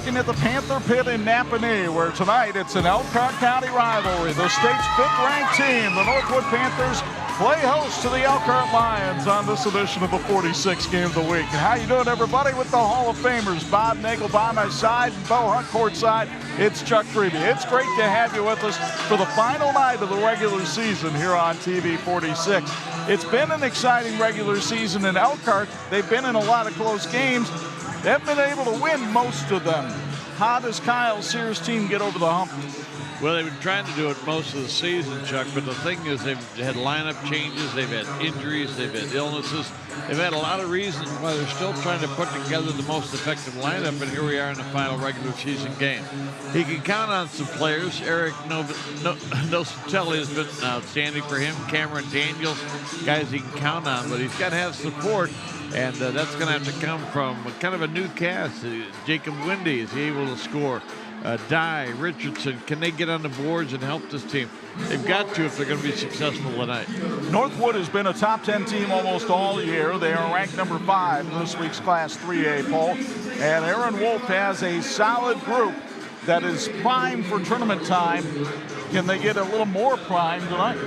looking at the Panther Pit in Napanee, where tonight it's an Elkhart County rivalry. The state's fifth-ranked team, the Northwood Panthers, play host to the Elkhart Lions on this edition of the 46th Game of the Week. And how you doing, everybody, with the Hall of Famers? Bob Nagel by my side and Bo Hunt courtside. It's Chuck Freeby. It's great to have you with us for the final night of the regular season here on TV 46. It's been an exciting regular season in Elkhart. They've been in a lot of close games. They haven't been able to win most of them. How does Kyle Sears' team get over the hump? Well, they've been trying to do it most of the season, Chuck, but the thing is they've had lineup changes, they've had injuries, they've had illnesses. They've had a lot of reasons why they're still trying to put together the most effective lineup, and here we are in the final regular season game. He can count on some players. Eric Nocelli has been outstanding for him. Cameron Daniels, guys he can count on, but he's got to have support. And that's going to have to come from kind of a new cast. Jacob Windy, is he able to score? Dye, Richardson, can they get on the boards and help this team? They've got to if they're going to be successful tonight. Northwood has been a top 10 team almost all year. They are ranked number 5 in this week's Class 3A poll. And Aaron Wolf has a solid group that is primed for tournament time. Can they get a little more primed tonight?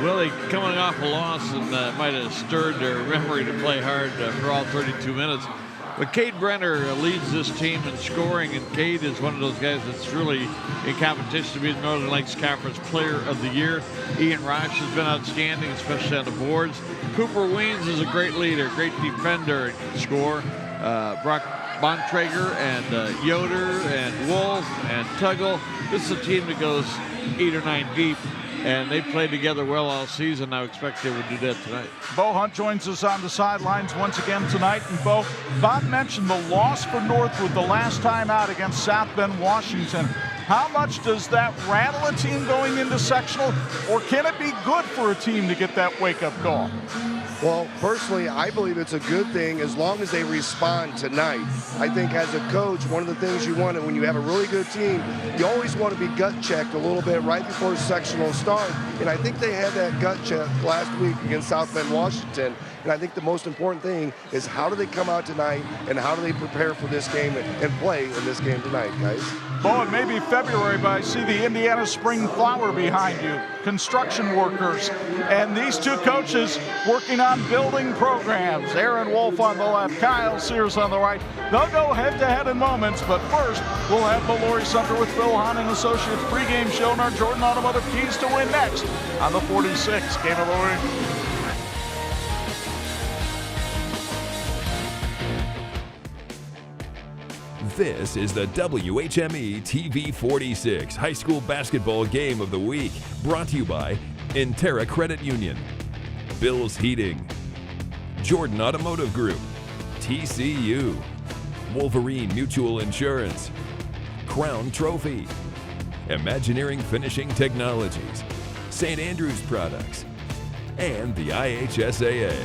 Well, they coming off a loss and might have stirred their memory to play hard for all 32 minutes. But Cade Brenner leads this team in scoring, and Cade is one of those guys that's really in competition to be the Northern Lakes Conference Player of the Year. Ian Roche has been outstanding, especially on the boards. Cooper Weens is a great leader, great defender, and can score. Brock Bontrager and Yoder and Wolf and Tuggle. This is a team that goes 8 or 9 deep. And they played together well all season. I expect they would do that tonight. Bo Hunt joins us on the sidelines once again tonight. And Bo, Bob mentioned the loss for Northwood the last time out against South Bend, Washington. How much does that rattle a team going into sectional, or can it be good for a team to get that wake-up call? Well, personally, I believe it's a good thing as long as they respond tonight. I think as a coach, one of the things you want when you have a really good team, you always want to be gut checked a little bit right before sectional start. And I think they had that gut check last week against South Bend, Washington. And I think the most important thing is how do they come out tonight and how do they prepare for this game and play in this game tonight, guys? Bo, it may be February, but I see the Indiana Spring Flower behind you, construction workers, and these two coaches working on building programs. Aaron Wolf on the left, Kyle Sears on the right. They'll go head-to-head in moments, but first, we'll have the Laurie Sumter with Phil Hahn and Associates pregame show and our Jordan Automotive Keys to Win next on the 46th Game of the Week. This is the WHME TV 46 High School Basketball Game of the Week, brought to you by Intera Credit Union, Bill's Heating, Jordan Automotive Group, TCU, Wolverine Mutual Insurance, Crown Trophy, Imagineering Finishing Technologies, St. Andrews Products, and the IHSAA.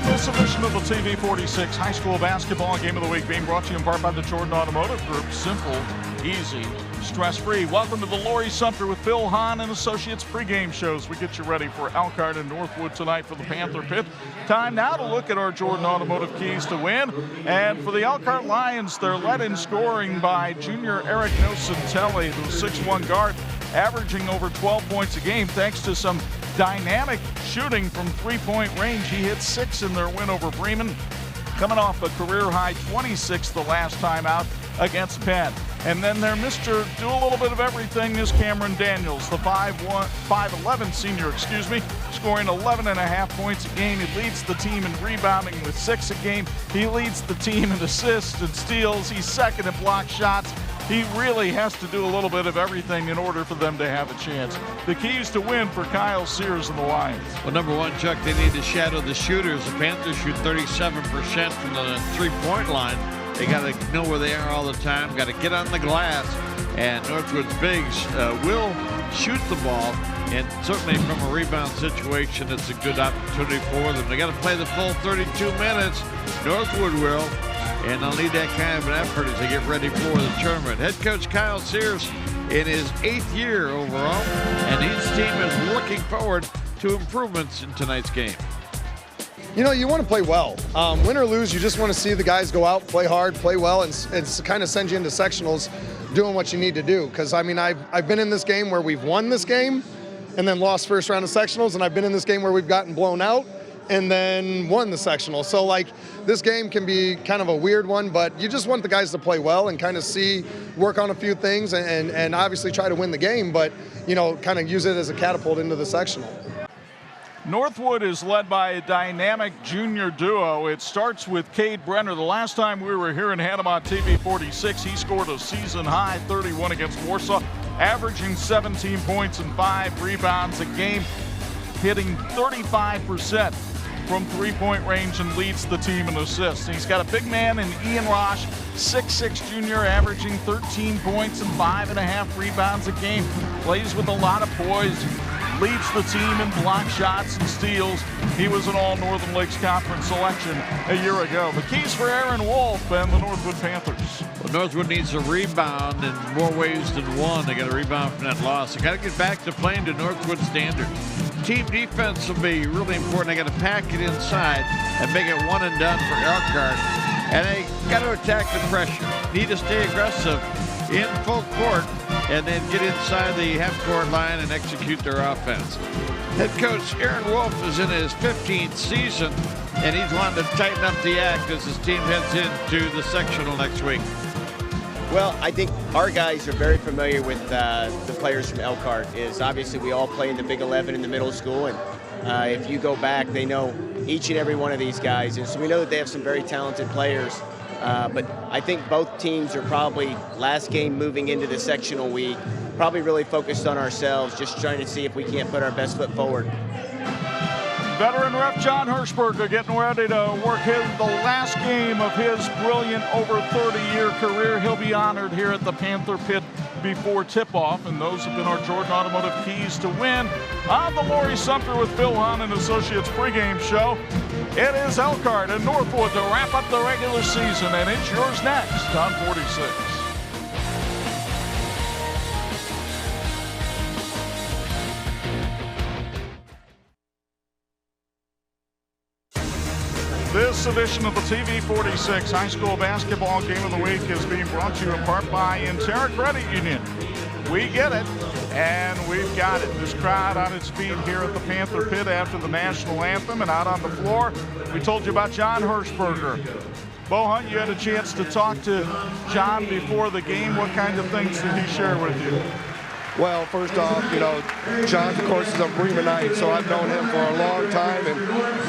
This edition of the TV 46 High School Basketball Game of the Week being brought to you in part by the Jordan Automotive Group. Simple, easy, stress-free. Welcome to the Laurie Sumter with Phil Hahn and Associates pregame shows. We get you ready for Elkhart and Northwood tonight for the Panther Pit. Time now to look at our Jordan Automotive Keys to Win. And for the Elkhart Lions, they're led in scoring by junior Eric Nocelli, the 6'1" guard, averaging over 12 points a game thanks to some dynamic shooting from three-point range. He hit 6 in their win over Bremen, coming off a career-high 26 the last time out against Penn. And then their Mr. Do a little bit of everything is Cameron Daniels, the 5'11" senior, scoring 11.5 points a game. He leads the team in rebounding with 6 a game. He leads the team in assists and steals. He's second in block shots. He really has to do a little bit of everything in order for them to have a chance. The keys to win for Kyle Sears and the Lions. Well, number one, Chuck, they need to shadow the shooters. The Panthers shoot 37% from the three-point line. They got to know where they are all the time, got to get on the glass. And Northwood's bigs will shoot the ball. And certainly from a rebound situation, it's a good opportunity for them. They got to play the full 32 minutes. Northwood will. And they'll need that kind of an effort as they get ready for the tournament. Head coach Kyle Sears in his 8th year overall, and his team is looking forward to improvements in tonight's game. You know, you want to play well. Win or lose, you just want to see the guys go out, play hard, play well, and it's kind of send you into sectionals doing what you need to do. Because, I mean, I've been in this game where we've won this game and then lost first round of sectionals, and I've been in this game where we've gotten blown out and then won the sectional. So, like, this game can be kind of a weird one, but you just want the guys to play well and kind of work on a few things and obviously try to win the game, but, you know, kind of use it as a catapult into the sectional. Northwood is led by a dynamic junior duo. It starts with Cade Brenner. The last time we were here in Hannah on TV 46, he scored a season-high 31 against Warsaw, averaging 17 points and 5 rebounds a game, hitting 35% from three-point range and leads the team in assists. He's got a big man in Ian Rosh, 6'6" junior, averaging 13 points and 5.5 rebounds a game. Plays with a lot of poise. Leads the team in block shots and steals. He was an All-Northern Lakes Conference selection a year ago. The keys for Aaron Wolf and the Northwood Panthers. Well, Northwood needs a rebound in more ways than one. They got a rebound from that loss. They got to get back to playing to Northwood standard. Team defense will be really important. They got to pack it inside and make it one and done for Elkhart. And they got to attack the pressure. Need to stay aggressive in full court and then get inside the half-court line and execute their offense. Head coach Aaron Wolf is in his 15th season, and he's wanting to tighten up the act as his team heads into the sectional next week. Well, I think our guys are very familiar with the players from Elkhart. Obviously we all play in the Big 11 in the middle school, and if you go back, they know each and every one of these guys, and so we know that they have some very talented players. But I think both teams are probably last game moving into the sectional week, probably really focused on ourselves, just trying to see if we can't put our best foot forward. Veteran ref John Hirschberger getting ready to work the last game of his brilliant over 30-year career. He'll be honored here at the Panther Pit before tip-off, and those have been our Jordan Automotive keys to win on the Laurie Sumter with Phil Hahn and Associates pregame show. It is Elkhart and Northwood to wrap up the regular season, and it's yours next on 46. This edition of the TV 46 High School Basketball Game of the Week is being brought to you in part by Intera Credit Union. We get it, and we've got it. This crowd on its feet here at the Panther Pit after the national anthem, and out on the floor, we told you about John Hirschberger. Bo Hunt, you had a chance to talk to John before the game. What kind of things did he share with you? Well, first off, you know, John, of course, is a Bremenite, so I've known him for a long time, and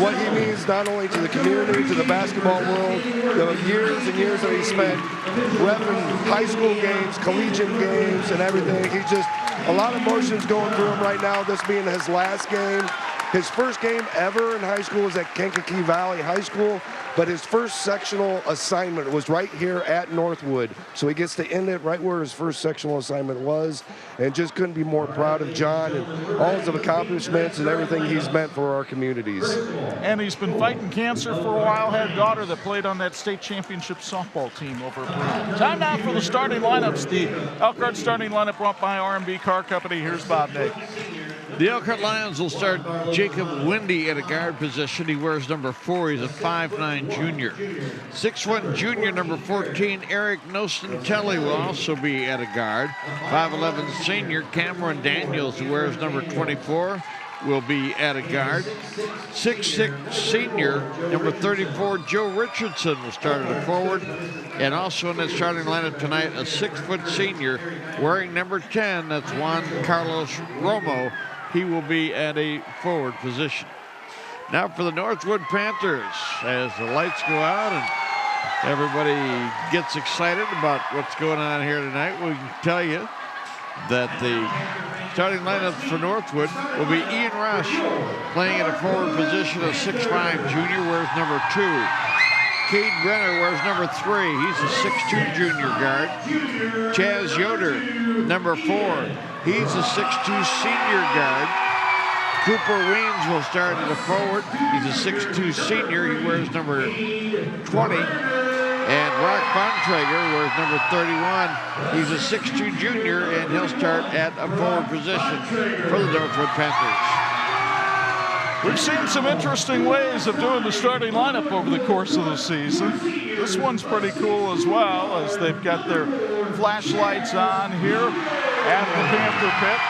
what he means not only to the community, to the basketball world, the years and years that he spent repping high school games, collegiate games, and everything. He just, a lot of emotions going through him right now, this being his last game. His first game ever in high school was at Kankakee Valley High School, but his first sectional assignment was right here at Northwood. So he gets to end it right where his first sectional assignment was, and just couldn't be more proud of John and all his accomplishments and everything he's meant for our communities. And he's been fighting cancer for a while, had a daughter that played on that state championship softball team over at Bremen. Time now for the starting lineups. The Elkhart starting lineup brought by R&B Car Company. Here's Bob Nate. The Elkhart Lions will start Jacob Windy at a guard position. He wears number 4. He's a 5'9" junior. 6'1" junior, number 14, Eric Nocentelli will also be at a guard. 5'11" senior, Cameron Daniels, who wears number 24, will be at a guard. 6'6" senior, number 34, Joe Richardson will start at a forward. And also in that starting lineup tonight, a 6' senior wearing number 10, that's Juan Carlos Romo. He will be at a forward position. Now for the Northwood Panthers, as the lights go out and everybody gets excited about what's going on here tonight, we can tell you that the starting lineup for Northwood will be Ian Rush playing at a forward position, a 6'5" junior, wears number 2. Cade Brenner wears number 3. He's a 6'2" junior guard. Chaz Yoder, number 4. He's a 6'2" senior guard. Cooper Weems will start at a forward. He's a 6'2" senior. He wears number 20. And Brock Bontrager wears number 31. He's a 6'2 junior, and he'll start at a forward position for the Northwood Panthers. We've seen some interesting ways of doing the starting lineup over the course of the season. This one's pretty cool as well, as they've got their flashlights on here at the Panther Pit.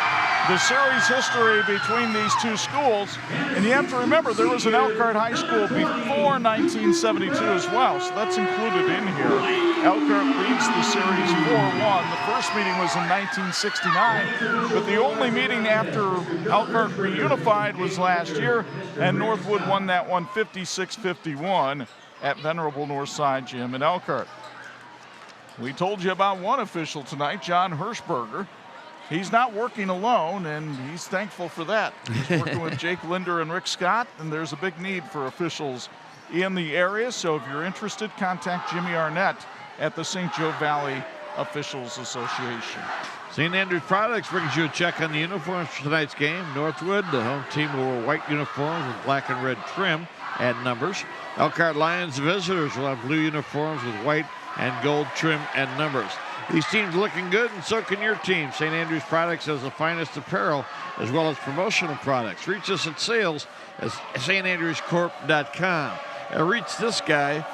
The series history between these two schools, and you have to remember there was an Elkhart High School before 1972 as well, so that's included in here. Elkhart leads the series 4-1. The first meeting was in 1969, but the only meeting after Elkhart reunified was last year, and Northwood won that one 56-51 at Venerable Northside Gym in Elkhart. We told you about one official tonight, John Hirschberger. He's not working alone, and he's thankful for that. He's working with Jake Linder and Rick Scott, and there's a big need for officials in the area. So if you're interested, contact Jimmy Arnett at the St. Joe Valley Officials Association. St. Andrews Products brings you a check on the uniforms for tonight's game. Northwood, the home team, will wear white uniforms with black and red trim and numbers. Elkhart Lions visitors will have blue uniforms with white and gold trim and numbers. These teams looking good, and so can your team. St. Andrews Products has the finest apparel as well as promotional products. Reach us at sales at standrewscorp.com. And reach this guy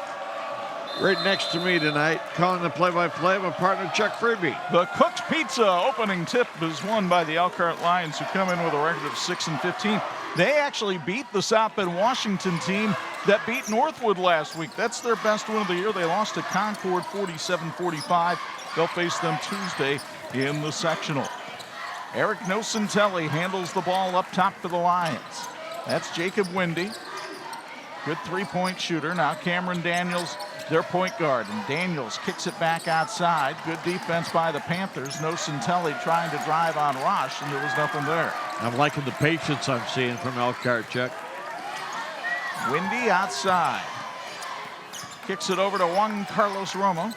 right next to me tonight, calling the play-by-play, my partner Chuck Freeby. The Cook's Pizza opening tip is won by the Elkhart Lions, who come in with a record of 6-15. They actually beat the South Bend Washington team that beat Northwood last week. That's their best win of the year. They lost to Concord 47-45. They'll face them Tuesday in the sectional. Eric Nocentelli handles the ball up top for the Lions. That's Jacob Windy. Good three-point shooter. Now Cameron Daniels, their point guard. And Daniels kicks it back outside. Good defense by the Panthers. Nocentelli trying to drive on Rosh, and there was nothing there. I'm liking the patience I'm seeing from Elkhart, Chuck. Windy outside. Kicks it over to Juan Carlos Romo.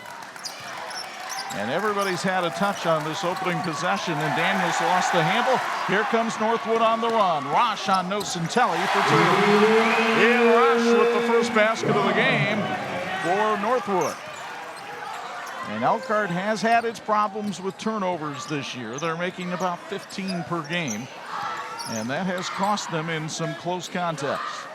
And everybody's had a touch on this opening possession, and Daniels lost the handle. Here comes Northwood on the run. Rosh on Nocentelli for two. Ian Rosh with the first basket of the game for Northwood. And Elkhart has had its problems with turnovers this year. They're making about 15 per game, and that has cost them in some close contests.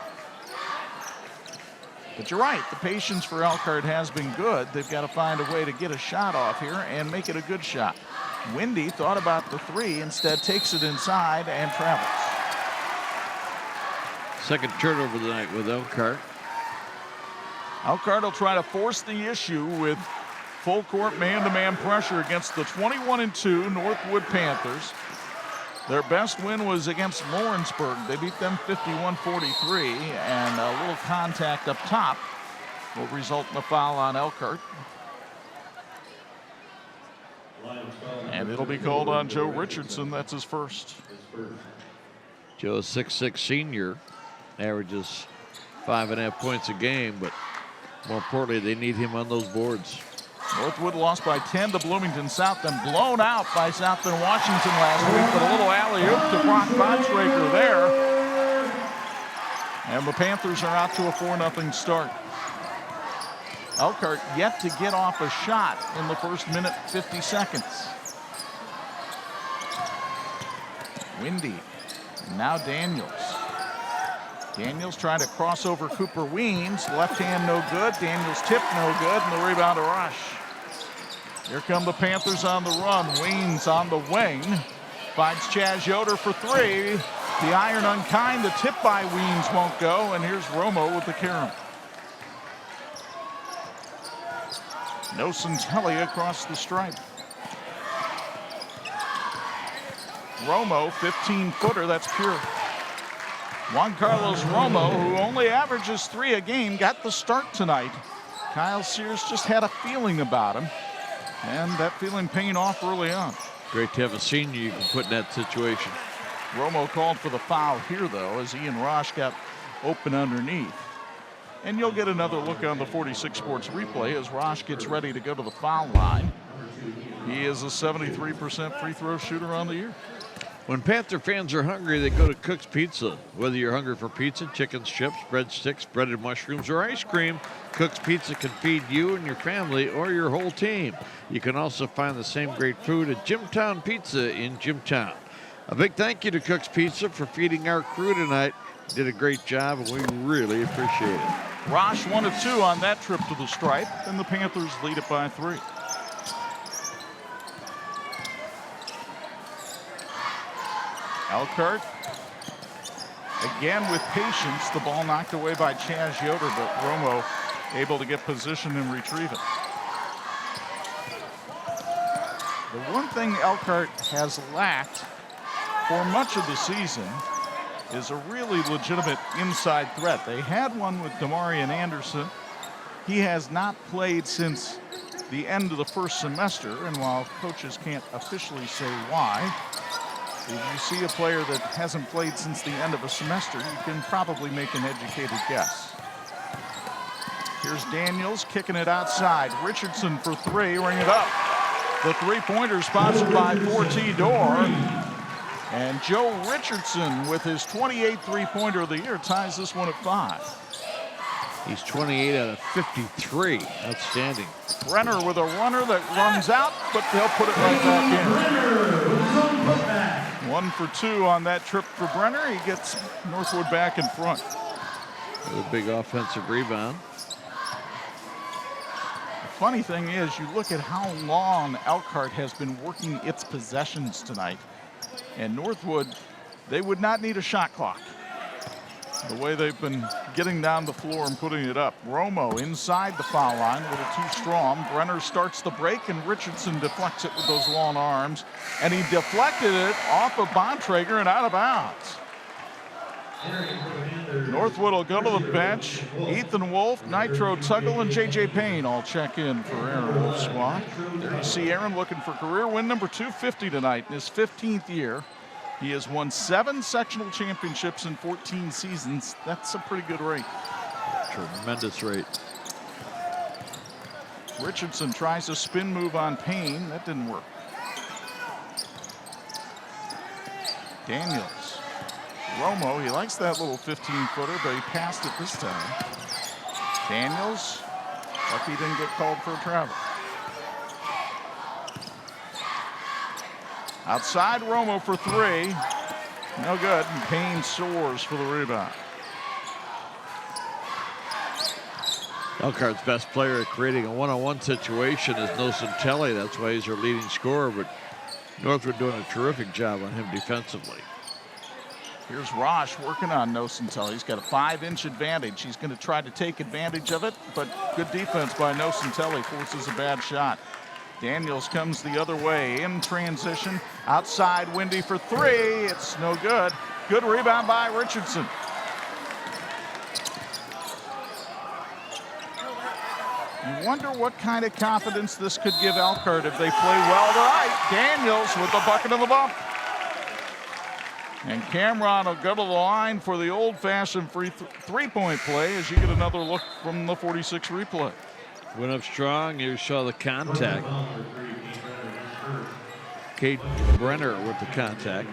But you're right, the patience for Elkhart has been good. They've got to find a way to get a shot off here and make it a good shot. Windy thought about the three, instead takes it inside and travels. Second turnover tonight with Elkhart. Elkhart will try to force the issue with full court man-to-man pressure against the 21-2 Northwood Panthers. Their best win was against Lawrenceburg. They beat them 51-43, and a little contact up top will result in a foul on Elkhart. And it'll be called on Joe Richardson. That's his first. Joe, 6'6" senior, averages 5.5 points a game, but more importantly, they need him on those boards. Northwood lost by 10 to Bloomington South, then blown out by South Bend Washington last week, but a little alley-oop to Brock Bontrager there. And the Panthers are out to a 4-0 start. Elkhart yet to get off a shot in the first minute, 50 seconds. Windy, now Daniels. Daniels trying to cross over Cooper Weems. Left hand no good. Daniels tip no good. And the rebound to Rush. Here come the Panthers on the run. Weems on the wing. Finds Chaz Yoder for three. The iron unkind. The tip by Weems won't go. And here's Romo with the carom. Nocentelli across the stripe. Romo, 15-footer. That's pure. Juan Carlos Romo, who only averages 3 a game, got the start tonight. Kyle Sears just had a feeling about him, and that feeling paying off early on. Great to have a senior you can put in that situation. Romo called for the foul here, though, as Ian Rosh got open underneath. And you'll get another look on the 46 Sports replay as Rosh gets ready to go to the foul line. He is a 73% free throw shooter on the year. When Panther fans are hungry, they go to Cook's Pizza. Whether you're hungry for pizza, chicken strips, breadsticks, breaded mushrooms, or ice cream, Cook's Pizza can feed you and your family or your whole team. You can also find the same great food at Jimtown Pizza in Jimtown. A big thank you to Cook's Pizza for feeding our crew tonight. Did a great job, and we really appreciate it. Rosh 1 of 2 on that trip to the stripe, and the Panthers lead it by 3. Elkhart, again with patience, the ball knocked away by Chaz Yoder, but Romo able to get position and retrieve it. The one thing Elkhart has lacked for much of the season is a really legitimate inside threat. They had one with Damarian Anderson. He has not played since the end of the first semester, and while coaches can't officially say why, if you see a player that hasn't played since the end of a semester, you can probably make an educated guess. Here's Daniels kicking it outside. Richardson for 3, ring it up. The three-pointer sponsored by 4T Door. And Joe Richardson, with his 28th three-pointer of the year, ties this one at 5. He's 28 out of 53. Outstanding. Brenner with a runner that runs out, but they'll put it right back in. 1 for 2 on that trip for Brenner. He gets Northwood back in front. With a big offensive rebound. The funny thing is, you look at how long Elkhart has been working its possessions tonight. And Northwood, they would not need a shot clock. The way they've been getting down the floor and putting it up. Romo inside the foul line, a little too strong. Brenner starts the break, and Richardson deflects it with those long arms. And he deflected it off of Bontrager and out of bounds. Northwood will go to the bench. Ethan Wolf, Nitro Tuggle, and J.J. Payne all check in for Aaron Wolf's squad. There you see Aaron looking for career win number 250 tonight in his 15th year. He has won 7 sectional championships in 14 seasons. That's a pretty good rate. Tremendous rate. Richardson tries a spin move on Payne. That didn't work. Daniels. Romo, he likes that little 15-footer, but he passed it this time. Daniels, lucky he didn't get called for a travel. Outside Romo for 3. No good, and Payne soars for the rebound. Elkhart's best player at creating a one-on-one situation is Nocentelli. That's why he's our leading scorer, but Northwood doing a terrific job on him defensively. Here's Rosh working on Nocentelli. He's got a 5-inch advantage. He's going to try to take advantage of it, but good defense by Nocentelli forces a bad shot. Daniels comes the other way in transition. Outside, Windy for 3. It's no good. Good rebound by Richardson. You wonder what kind of confidence this could give Elkhart if they play well tonight. Daniels with the bucket of the bump. And Cameron will go to the line for the old-fashioned three-point play as you get another look from the 46 replay. Went up strong. You saw the contact. Kate Brenner with the contact.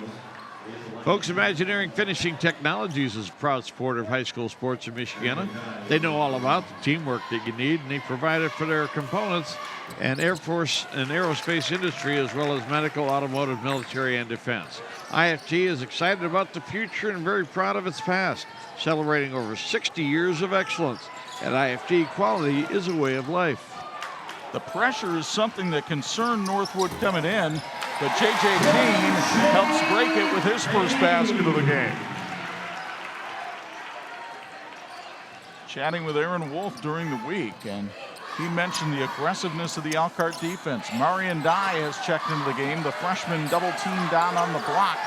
Folks, Imagineering Finishing Technologies is a proud supporter of high school sports in Michiana. They know all about the teamwork that you need, and they provide it for their components and Air Force and aerospace industry, as well as medical, automotive, military, and defense. IFT is excited about the future and very proud of its past, celebrating over 60 years of excellence. At IFT, quality is a way of life. The pressure is something that concerned Northwood coming in, but J.J. Payne helps break it with his first basket of the game. Chatting with Aaron Wolf during the week, and he mentioned the aggressiveness of the Elkhart defense. Marion Dye has checked into the game. The freshman double team down on the block.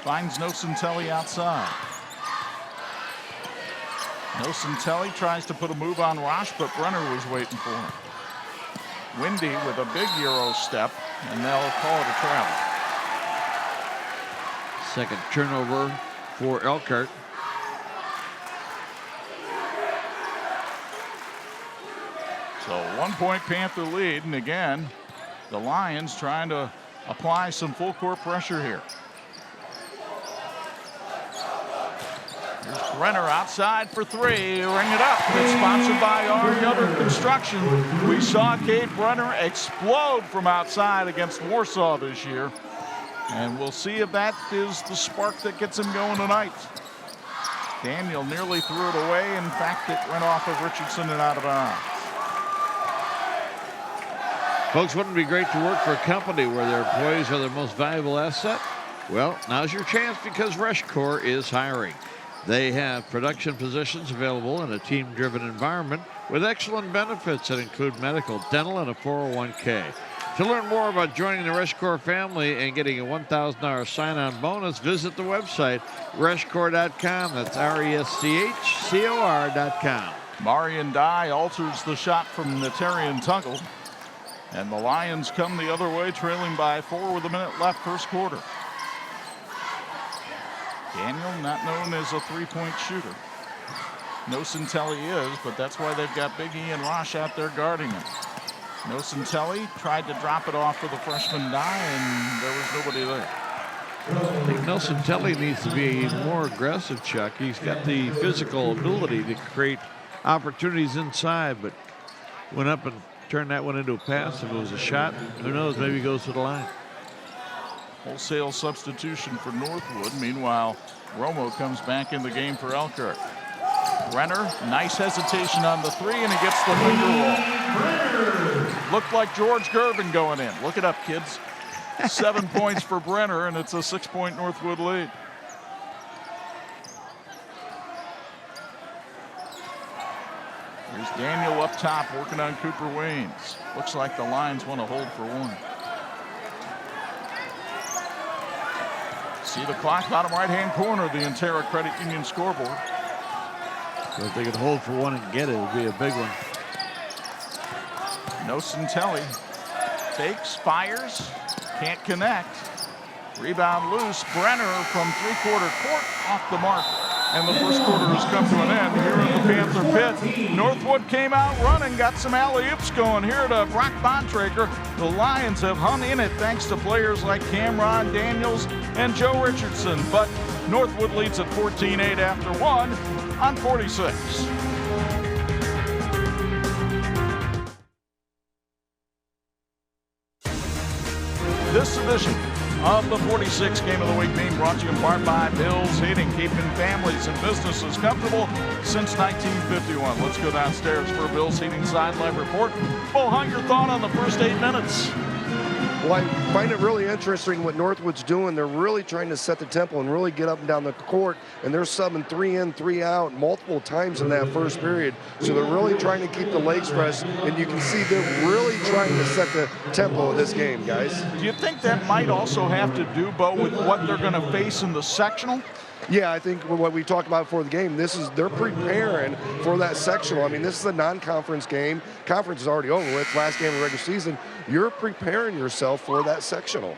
Finds Nocentelli outside. Nocentelli tries to put a move on Rosh, but Brenner was waiting for him. Windy with a big Euro step, and they'll call it a travel. Second turnover for Elkhart. So 1-point Panther lead, and again, the Lions trying to apply some full court pressure here. Brenner outside for three. Ring it up. It's sponsored by our Yoder Construction. We saw Kate Brenner explode from outside against Warsaw this year. And we'll see if that is the spark that gets him going tonight. Daniel nearly threw it away. In fact, it went off of Richardson and out of bounds. Folks, wouldn't it be great to work for a company where their employees are their most valuable asset? Well, now's your chance because Rushcore is hiring. They have production positions available in a team-driven environment with excellent benefits that include medical, dental, and a 401k. To learn more about joining the Rushcore family and getting a $1,000 sign-on bonus, visit the website, rushcore.com. That's RESCHCOR.com. Marion Dye alters the shot from Natarian Tungle. And the Lions come the other way, trailing by 4 with a minute left, first quarter. Daniel, not known as a three-point shooter. Nocentelli is, but that's why they've got Big E and Rosh out there guarding him. Nocentelli tried to drop it off for the freshman Dye, and there was nobody there. I think Nocentelli needs to be more aggressive, Chuck. He's got the physical ability to create opportunities inside, but went up and turned that one into a pass. If it was a shot, who knows, maybe he goes to the line. Wholesale substitution for Northwood. Meanwhile, Romo comes back in the game for Elkhart. Brenner, nice hesitation on the three, and he gets the finger roll. Looked like George Gervin going in. Look it up, kids. 7 points for Brenner, and it's a 6-point Northwood lead. Here's Daniel up top working on Cooper Waynes. Looks like the Lions want to hold for one. See the clock, bottom right-hand corner, the Intera Credit Union scoreboard. So if they could hold for one and get it, it would be a big one. Nocentelli fakes, fires, can't connect. Rebound loose. Brenner from three-quarter court off the mark. And the first quarter has come to an end here in the Panther pit. Northwood came out running, got some alley-oops going here to Brock Bontrager. The Lions have hung in it thanks to players like Cameron Daniels and Joe Richardson. But Northwood leads at 14-8 after one on 46. This edition of the 46 Game of the Week being brought to you in part by Bill's Heating, keeping families and businesses comfortable since 1951. Let's go downstairs for a Bill's Heating sideline report. Bo Hunt, your thought on the first 8 minutes? Well, I find it really interesting what Northwood's doing. They're really trying to set the tempo and really get up and down the court, and they're subbing 3 in, 3 out multiple times in that first period. So they're really trying to keep the legs fresh, and you can see they're really trying to set the tempo of this game, guys. Do you think that might also have to do, Bo, with what they're going to face in the sectional? Yeah, I think what we talked about before the game, they're preparing for that sectional. I mean, this is a non-conference game. Conference is already over with, last game of the regular season. You're preparing yourself for that sectional.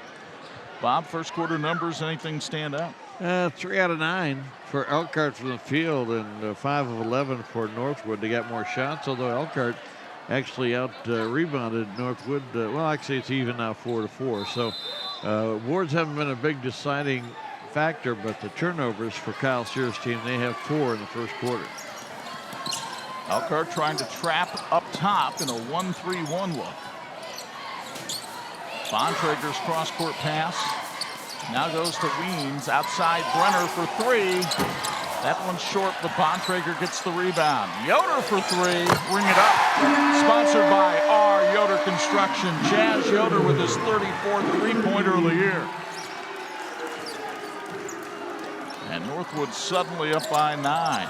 Bob, first quarter numbers, anything stand out? 3 out of 9 for Elkhart from the field and 5 of 11 for Northwood. They got more shots, although Elkhart actually rebounded Northwood. Well, actually, it's even now 4-4. So boards haven't been a big deciding factor, but the turnovers for Kyle Sears' team, they have 4 in the first quarter. Elkhart trying to trap up top in a 1-3-1 look. Bontrager's cross-court pass now goes to Weems outside Brenner for 3. That one's short, but Bontrager gets the rebound. Yoder for 3, ring it up. Sponsored by our Yoder Construction. Chaz Yoder with his 34th three-pointer of the year. And Northwood suddenly up by 9.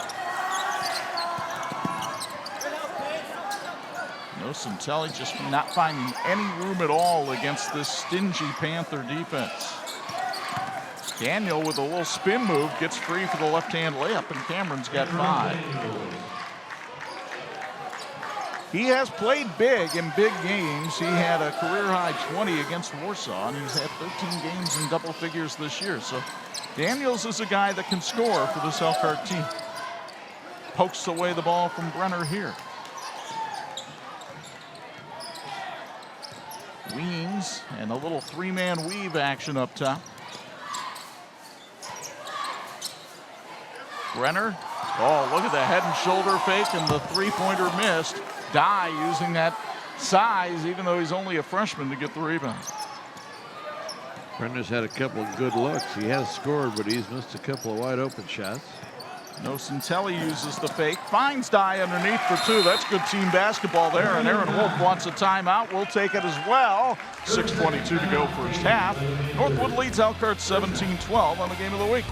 Nocentelli just not finding any room at all against this stingy Panther defense. Daniel with a little spin move gets free for the left-hand layup, and Cameron's got 5. He has played big in big games. He had a career-high 20 against Warsaw, and he's had 13 games in double figures this year. So Daniels is a guy that can score for this Elkhart team. Pokes away the ball from Brenner here. Weems and a little 3-man weave action up top. Brenner Oh, look at the head and shoulder fake, and the three-pointer missed. Dye using that size, even though he's only a freshman, to get the rebound. Brenner's had a couple of good looks. He has scored, but he's missed a couple of wide open shots. Nocentelli uses the fake, finds Dye underneath for two. That's good team basketball there, and Aaron Wolf wants a timeout. We'll take it as well. 6:22 to go first half. Northwood leads Elkhart 17-12 on the game of the week.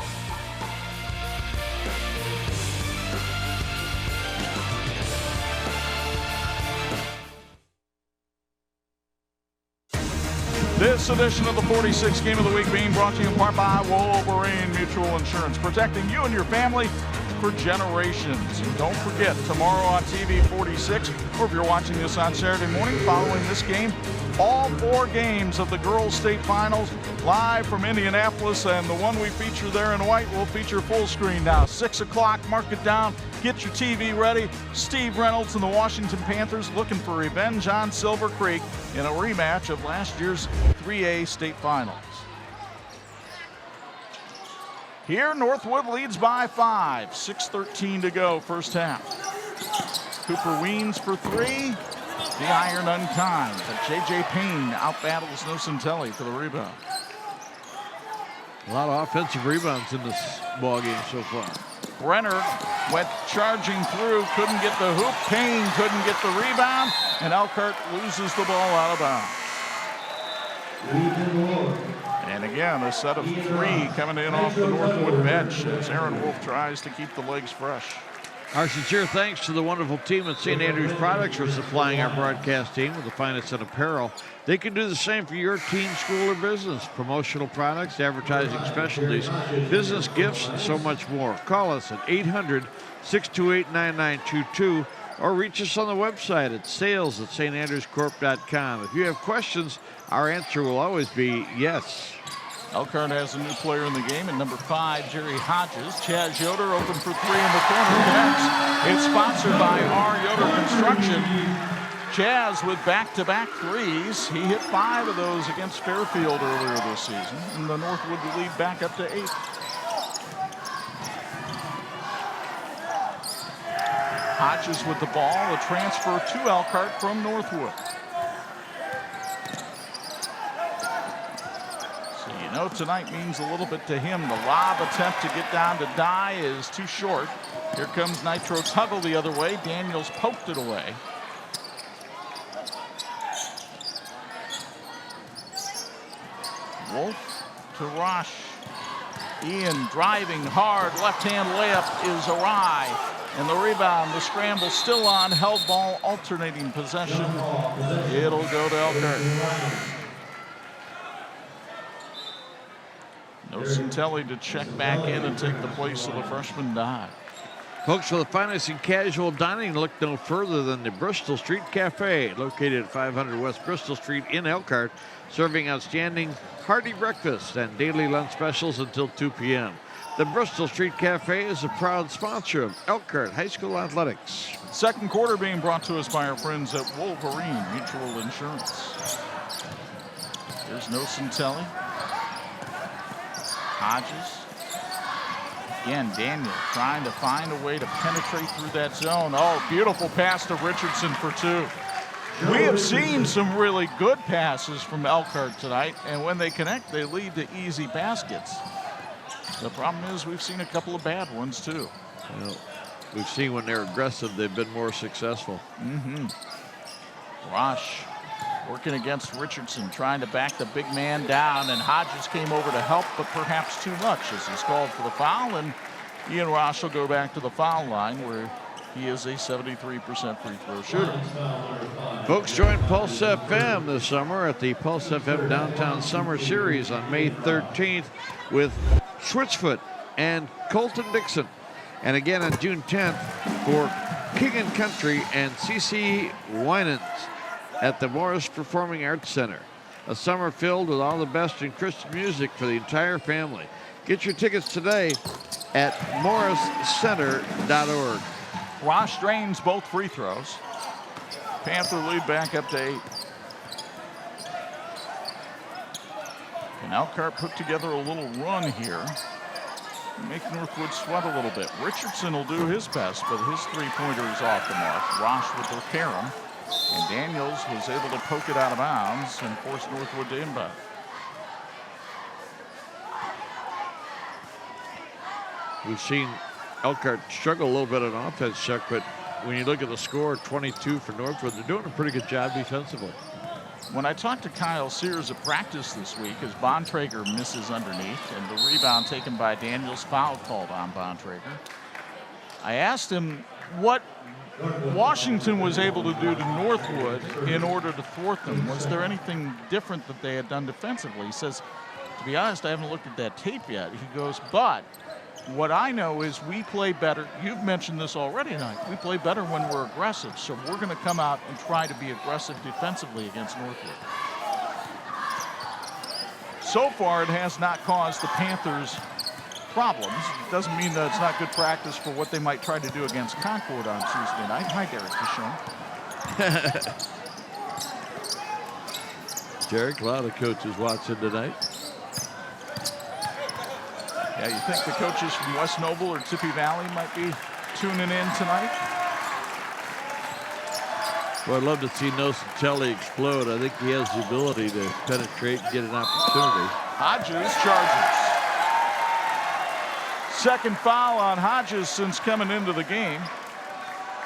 This edition of the 46 Game of the Week being brought to you in part by Wolverine Mutual Insurance, protecting you and your family for generations. And don't forget, tomorrow on TV 46, or if you're watching this on Saturday morning following this game, all 4 games of the girls' state finals live from Indianapolis, and the one we feature there in white will feature full screen now. 6 o'clock, mark it down, get your TV ready. Steve Reynolds and the Washington Panthers looking for revenge on Silver Creek in a rematch of last year's 3A state finals. Here, Northwood leads by 5, 6:13 to go, first half. Cooper Weens for 3. The iron unkind, but J.J. Payne outbattles Nocentelli for the rebound. A lot of offensive rebounds in this ball game so far. Brenner went charging through, couldn't get the hoop. Payne couldn't get the rebound, and Elkhart loses the ball out of bounds. And again, a set of 3 coming in off the Northwood bench as Aaron Wolf tries to keep the legs fresh. Our sincere thanks to the wonderful team at St. Andrews Products for supplying our broadcast team with the finest in apparel. They can do the same for your team, school, or business. Promotional products, advertising specialties, business gifts, and so much more. Call us at 800-628-9922 or reach us on the website at sales@standrewscorp.com. If you have questions, our answer will always be yes. Elkhart has a new player in the game at number 5, Jerry Hodges. Chaz Yoder open for 3 in the corner. Next, it's sponsored by R. Yoder Construction. Chaz with back-to-back threes. He hit 5 of those against Fairfield earlier this season, and the Northwood lead back up to 8. Hodges with the ball, a transfer to Elkhart from Northwood. No, tonight means a little bit to him. The lob attempt to get down to Dye is too short. Here comes Nitro Tuggle the other way. Daniels poked it away. Wolf to Rosh. Ian driving hard. Left-hand layup is awry. And the rebound, the scramble still on. Held ball, alternating possession. It'll go to Elkhart. Nocentelli to check back in and take the place of the freshman Dye. Folks, for the finest in casual dining, look no further than the Bristol Street Cafe, located at 500 West Bristol Street in Elkhart, serving outstanding hearty breakfast and daily lunch specials until 2 p.m. The Bristol Street Cafe is a proud sponsor of Elkhart High School Athletics. Second quarter being brought to us by our friends at Wolverine Mutual Insurance. There's Nocentelli. Hodges. Again, Daniel trying to find a way to penetrate through that zone. Oh, beautiful pass to Richardson for 2. We have seen some really good passes from Elkhart tonight, and when they connect, they lead to easy baskets. The problem is we've seen a couple of bad ones, too. Well, we've seen when they're aggressive, they've been more successful. Rosh working against Richardson, trying to back the big man down, and Hodges came over to help, but perhaps too much as he's called for the foul, and Ian Rosh will go back to the foul line where he is a 73% free throw shooter. Folks, join Pulse FM this summer at the Pulse FM Downtown Summer Series on May 13th with Switchfoot and Colton Dixon. And again on June 10th for King and Country and CC Winans at the Morris Performing Arts Center. A summer filled with all the best in Christian music for the entire family. Get your tickets today at morriscenter.org. Rosh drains both free throws. Panther lead back up to 8. And Elkhart put together a little run here. make Northwood sweat a little bit. Richardson will do his best, but his three-pointer is off the mark. Rosh with the carom. And Daniels was able to poke it out of bounds and force Northwood to inbound. We've seen Elkhart struggle a little bit on offense, Chuck, but when you look at the score, 22 for Northwood, they're doing a pretty good job defensively. When I talked to Kyle Sears at practice this week, as Bontrager misses underneath and the rebound taken by Daniels, foul called on Bontrager, I asked him what Washington was able to do to Northwood in order to thwart them. Was there anything different that they had done defensively? He says, to be honest, I haven't looked at that tape yet. He goes, but what I know is we play better. You've mentioned this already tonight. We play better when we're aggressive. So we're going to come out and try to be aggressive defensively against Northwood. So far, it has not caused the Panthers problems. It doesn't mean that it's not good practice for what they might try to do against Concord on Tuesday night. Hi, Derek Deschamps. Derek, a lot of coaches watching tonight. Yeah, you think the coaches from West Noble or Tippy Valley might be tuning in tonight? Well, I'd love to see Nocentelli explode. I think he has the ability to penetrate and get an opportunity. Hodges charges. Second foul on Hodges since coming into the game.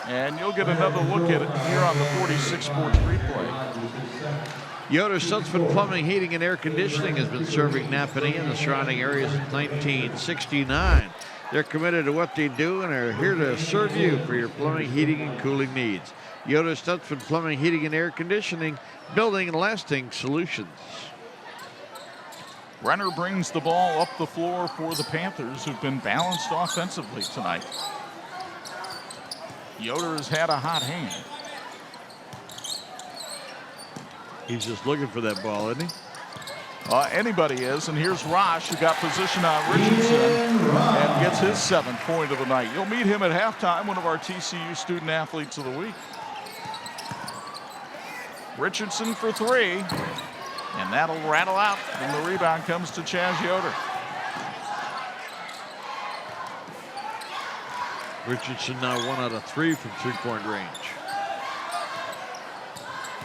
And you'll get another look at it here on the 46 Sports replay. Yoder Stutzman Plumbing, Heating, and Air Conditioning has been serving Napanee and the surrounding areas since 1969. They're committed to what they do and are here to serve you for your plumbing, heating, and cooling needs. Yoder Stutzman Plumbing, Heating, and Air Conditioning, building lasting solutions. Brenner brings the ball up the floor for the Panthers, who've been balanced offensively tonight. Yoder has had a hot hand. He's just looking for that ball, isn't he? Anybody is, and here's Rosh, who got position on Richardson and gets his 7th point of the night. You'll meet him at halftime, one of our TCU student athletes of the week. Richardson for 3, and that'll rattle out, and the rebound comes to Chaz Yoder. Richardson now 1 out of 3 from three-point range.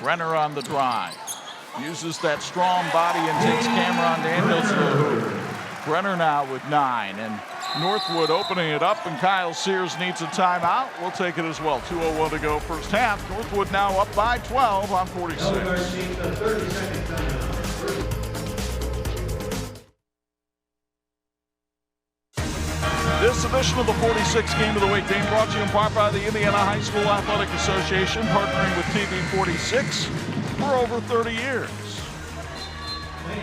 Brenner on the drive. Uses that strong body and takes Cameron Daniels to the hoop. Brenner now with 9. And Northwood opening it up, and Kyle Sears needs a timeout. We'll take it as well. 2:01 to go first half. Northwood now up by 12 on 46. This edition of the 46 Game of the Week being brought to you in part by the Indiana High School Athletic Association, partnering with TV 46 for over 30 years.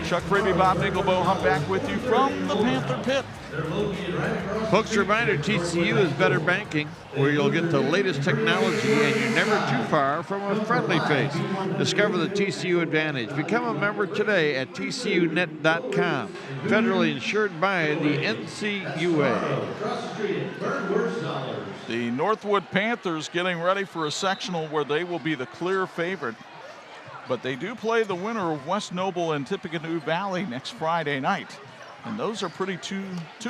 Chuck Freeby, Bob Dinglebow, I'm back with you from the Panther Pit. Folks, reminder, TCU is better banking, where you'll get the latest technology and you're never too far from a friendly face. Discover the TCU advantage. Become a member today at tcunet.com. Federally insured by the NCUA. The Northwood Panthers getting ready for a sectional where they will be the clear favorite. But they do play the winner of West Noble and Tippecanoe Valley next Friday night. And those are two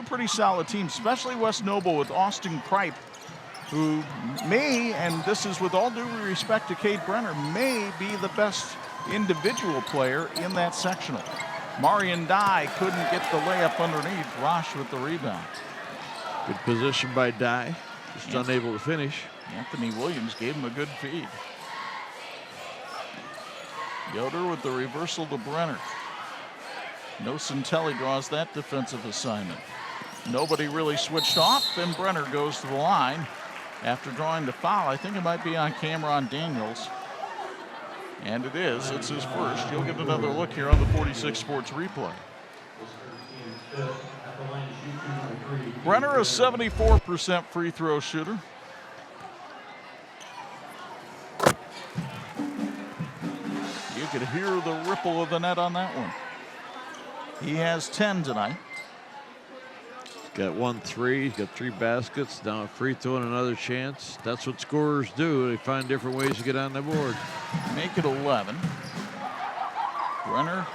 pretty solid teams, especially West Noble with Austin Kripe, who may, and this is with all due respect to Cade Brenner, may be the best individual player in that sectional. Marion Dye couldn't get the layup underneath. Rosh with the rebound. Good position by Dye, just unable to finish. Anthony Williams gave him a good feed. Yoder with the reversal to Brenner. Nocentelli draws that defensive assignment. Nobody really switched off, then Brenner goes to the line after drawing the foul. I think it might be on Cameron Daniels. And it is. It's his first. You'll get another look here on the 46 Sports replay. Brenner, a 74% free throw shooter. You could hear the ripple of the net on that one. He has 10 tonight. He's got 1 3, he's got 3 baskets, now a free throw and another chance. That's what scorers do. They find different ways to get on the board. Make it 11. Brenner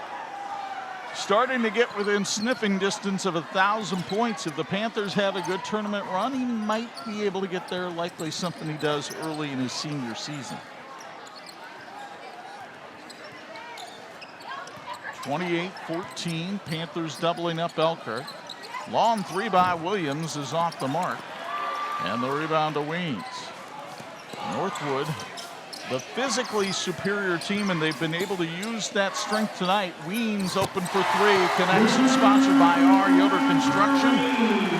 starting to get within sniffing distance of 1,000 points. If the Panthers have a good tournament run, he might be able to get there, likely something he does early in his senior season. 28-14, Panthers doubling up Elkhart. Long three by Williams is off the mark. And the rebound to Weems. Northwood, the physically superior team, and they've been able to use that strength tonight. Weems open for three. Connection sponsored by R. Yoder Construction.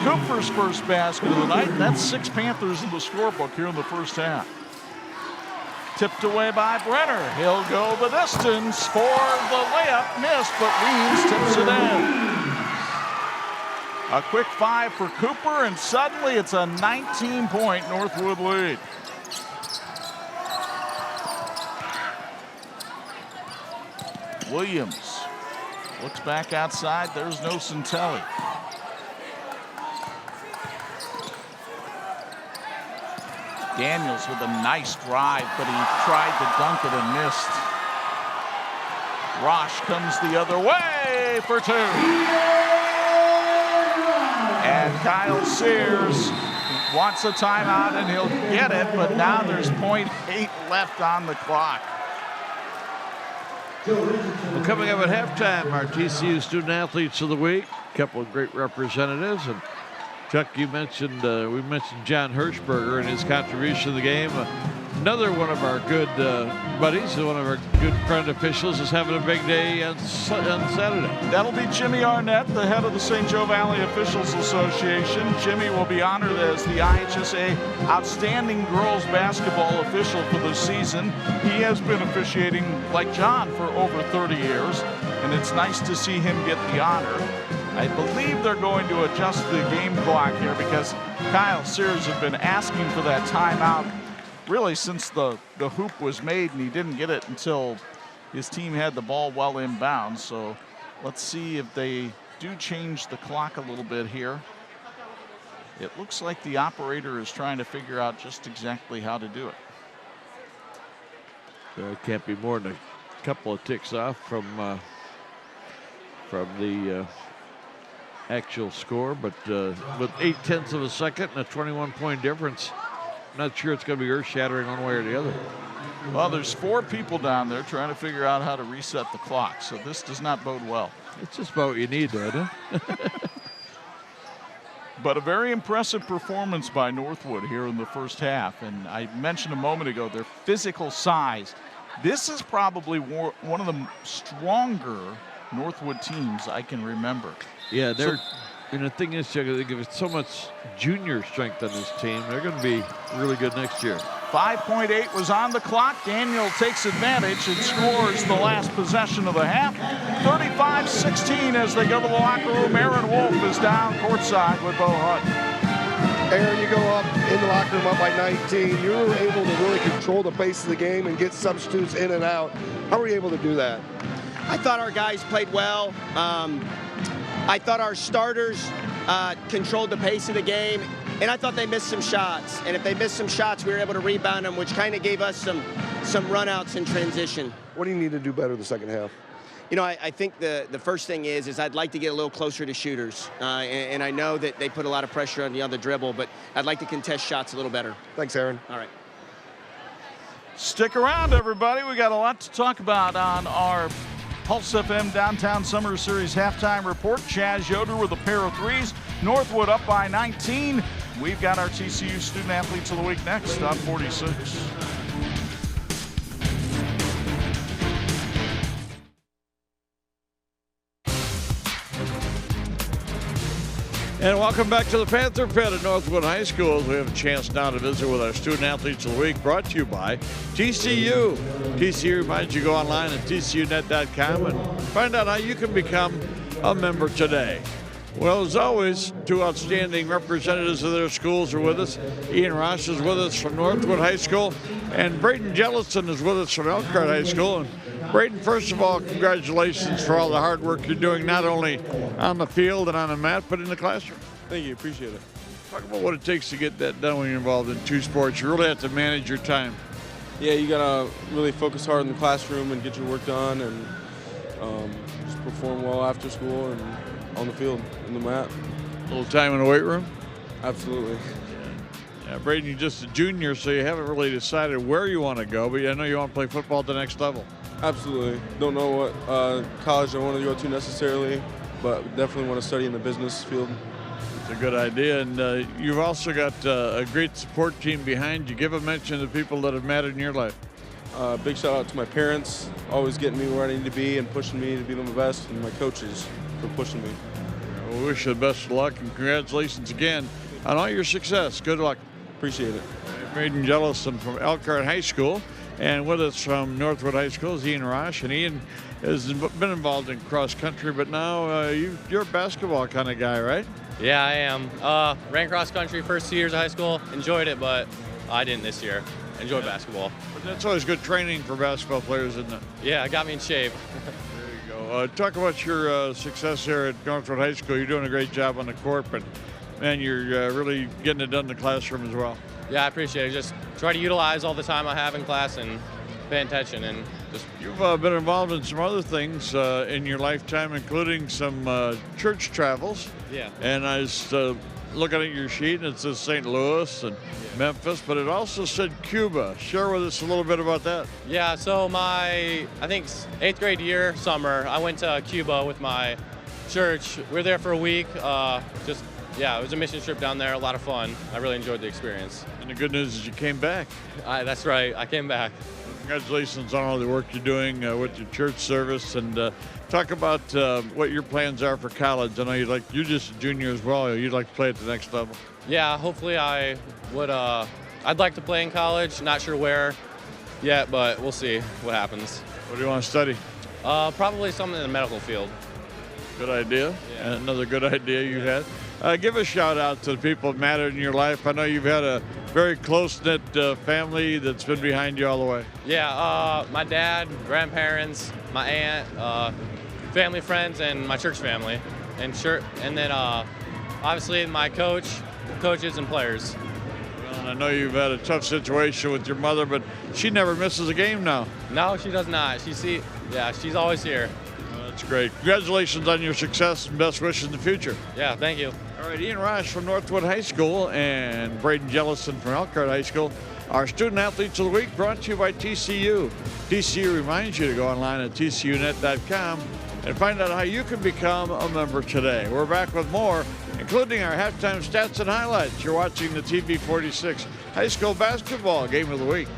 Cooper's first basket of the night. That's 6 Panthers in the scorebook here in the first half. Tipped away by Brenner. He'll go the distance for the layup. Missed, but Weems tips it in. A quick 5 for Cooper, and suddenly it's a 19-point Northwood lead. Williams looks back outside. There's no Santelli. Daniels with a nice drive, but he tried to dunk it and missed. Rosh comes the other way for 2. And Kyle Sears wants a timeout, and he'll get it, but now there's .8 left on the clock. Well, coming up at halftime, our TCU Student Athletes of the Week. A couple of great representatives. And Chuck, you mentioned, we mentioned John Hirschberger and his contribution to the game. Another one of our good buddies, one of our good friend officials, is having a big day on Saturday. That'll be Jimmy Arnett, the head of the St. Joe Valley Officials Association. Jimmy will be honored as the IHSA Outstanding Girls Basketball Official for the season. He has been officiating, like John, for over 30 years, and it's nice to see him get the honor. I believe they're going to adjust the game clock here because Kyle Sears has been asking for that timeout really since the hoop was made, and he didn't get it until his team had the ball well inbounds. So let's see if they do change the clock a little bit here. It looks like the operator is trying to figure out just exactly how to do it. It can't be more than a couple of ticks off from the actual score, but with 0.8 of a second and a 21-point difference, not sure it's going to be earth-shattering one way or the other. Well, there's 4 people down there trying to figure out how to reset the clock, so this does not bode well. It's just about what you need, isn't it? But a very impressive performance by Northwood here in the first half, and I mentioned a moment ago their physical size. This is probably one of the stronger Northwood teams I can remember. Yeah, they're. And the thing is, Chuck, they give so much junior strength on this team. They're going to be really good next year. 5.8 was on the clock. Daniel takes advantage and scores the last possession of the half. 35-16 as they go to the locker room. Aaron Wolf is down courtside with Bo Hunt. Aaron, you go up in the locker room up by 19. You were able to really control the pace of the game and get substitutes in and out. How were you able to do that? I thought our guys played well. I thought our starters controlled the pace of the game, and I thought they missed some shots. And if they missed some shots, we were able to rebound them, which kind of gave us some runouts in transition. What do you need to do better the second half? You know, I think the first thing is I'd like to get a little closer to shooters. And I know that they put a lot of pressure on the other dribble, but I'd like to contest shots a little better. Thanks, Aaron. All right. Stick around, everybody. We got a lot to talk about on our Pulse FM Downtown Summer Series halftime report. Chaz Yoder with a pair of threes. Northwood up by 19. We've got our TCU Student Athletes of the Week next on 46. And welcome back to the Panther Pit at Northwood High School. We have a chance now to visit with our Student Athletes of the Week, brought to you by TCU. TCU reminds you to go online at tcunet.com and find out how you can become a member today. Well, as always, 2 outstanding representatives of their schools are with us. Ian Ross is with us from Northwood High School, and Braden Jellison is with us from Elkhart High School. And Braden, first of all, congratulations for all the hard work you're doing, not only on the field and on the mat, but in the classroom. Thank you, appreciate it. Talk about what it takes to get that done when you're involved in 2 sports. You really have to manage your time. Yeah, you gotta really focus hard in the classroom and get your work done, and just perform well after school and on the field, in the mat. A little time in the weight room? Absolutely. Yeah, Braden, you're just a junior, so you haven't really decided where you want to go, but I know you want to play football at the next level. Absolutely. Don't know what college I want to go to necessarily, but definitely want to study in the business field. It's a good idea, and you've also got a great support team behind you. Give a mention to people that have mattered in your life. Big shout out to my parents, always getting me where I need to be and pushing me to be the best, and my coaches for pushing me. We wish you the best of luck, and congratulations again on all your success. Good luck. Appreciate it. Braden Jellison from Elkhart High School, and with us from Northwood High School is Ian Rosh. And Ian has been involved in cross country, but now you're a basketball kind of guy, right? Yeah, I am. Ran cross country first 2 years of high school, enjoyed it, but I didn't this year. Enjoyed basketball. But that's always good training for basketball players, isn't it? Yeah, it got me in shape. There you go. Talk about your success here at Northwood High School. You're doing a great job on the court, but man, you're really getting it done in the classroom as well. Yeah, I appreciate it. Just try to utilize all the time I have in class and pay attention. And just You've been involved in some other things in your lifetime, including some church travels. Yeah. And I was looking at your sheet, and it says St. Louis and Memphis, but it also said Cuba. Share with us a little bit about that. Yeah, so I think 8th grade year, summer, I went to Cuba with my church. We were there for a week. Yeah, it was a mission trip down there, a lot of fun. I really enjoyed the experience. And the good news is you came back. That's right, I came back. Congratulations on all the work you're doing with your church service, and talk about what your plans are for college. I know you're just a junior as well. You'd like to play at the next level. Yeah, hopefully I would. I'd like to play in college. Not sure where yet, but we'll see what happens. What do you want to study? Probably something in the medical field. Good idea. Yeah. Another good idea you had. Give a shout out to the people that matter in your life. I know you've had a very close-knit family that's been behind you all the way. Yeah, my dad, grandparents, my aunt, family, friends, and my church family, and then obviously my coaches, and players. Well, and I know you've had a tough situation with your mother, but she never misses a game now. No, she does not. She's always here. Well, that's great. Congratulations on your success and best wishes in the future. Yeah, thank you. All right, Ian Rosh from Northwood High School and Braden Jellison from Elkhart High School. Our Student Athletes of the Week brought to you by TCU. TCU reminds you to go online at tcunet.com and find out how you can become a member today. We're back with more, including our halftime stats and highlights. You're watching the TV 46 High School Basketball Game of the Week.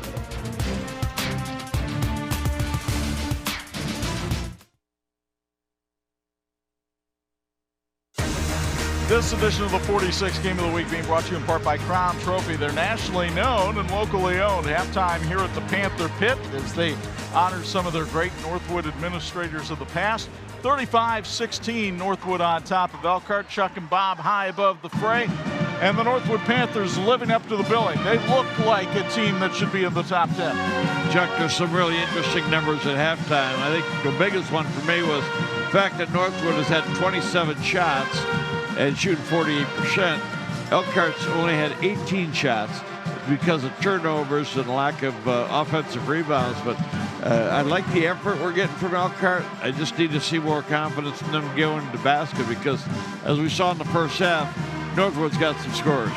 This edition of the 46 Game of the Week being brought to you in part by Crown Trophy. They're nationally known and locally owned. Halftime here at the Panther Pit as they honor some of their great Northwood administrators of the past. 35-16, Northwood on top of Elkhart. Chuck and Bob high above the fray. And the Northwood Panthers living up to the billing. They look like a team that should be in the top 10. Chuck, there's some really interesting numbers at halftime. I think the biggest one for me was the fact that Northwood has had 27 shots and shooting 48%. Elkhart's only had 18 shots because of turnovers and lack of offensive rebounds. But I like the effort we're getting from Elkhart. I just need to see more confidence in them going to basket because, as we saw in the first half, Northwood's got some scores.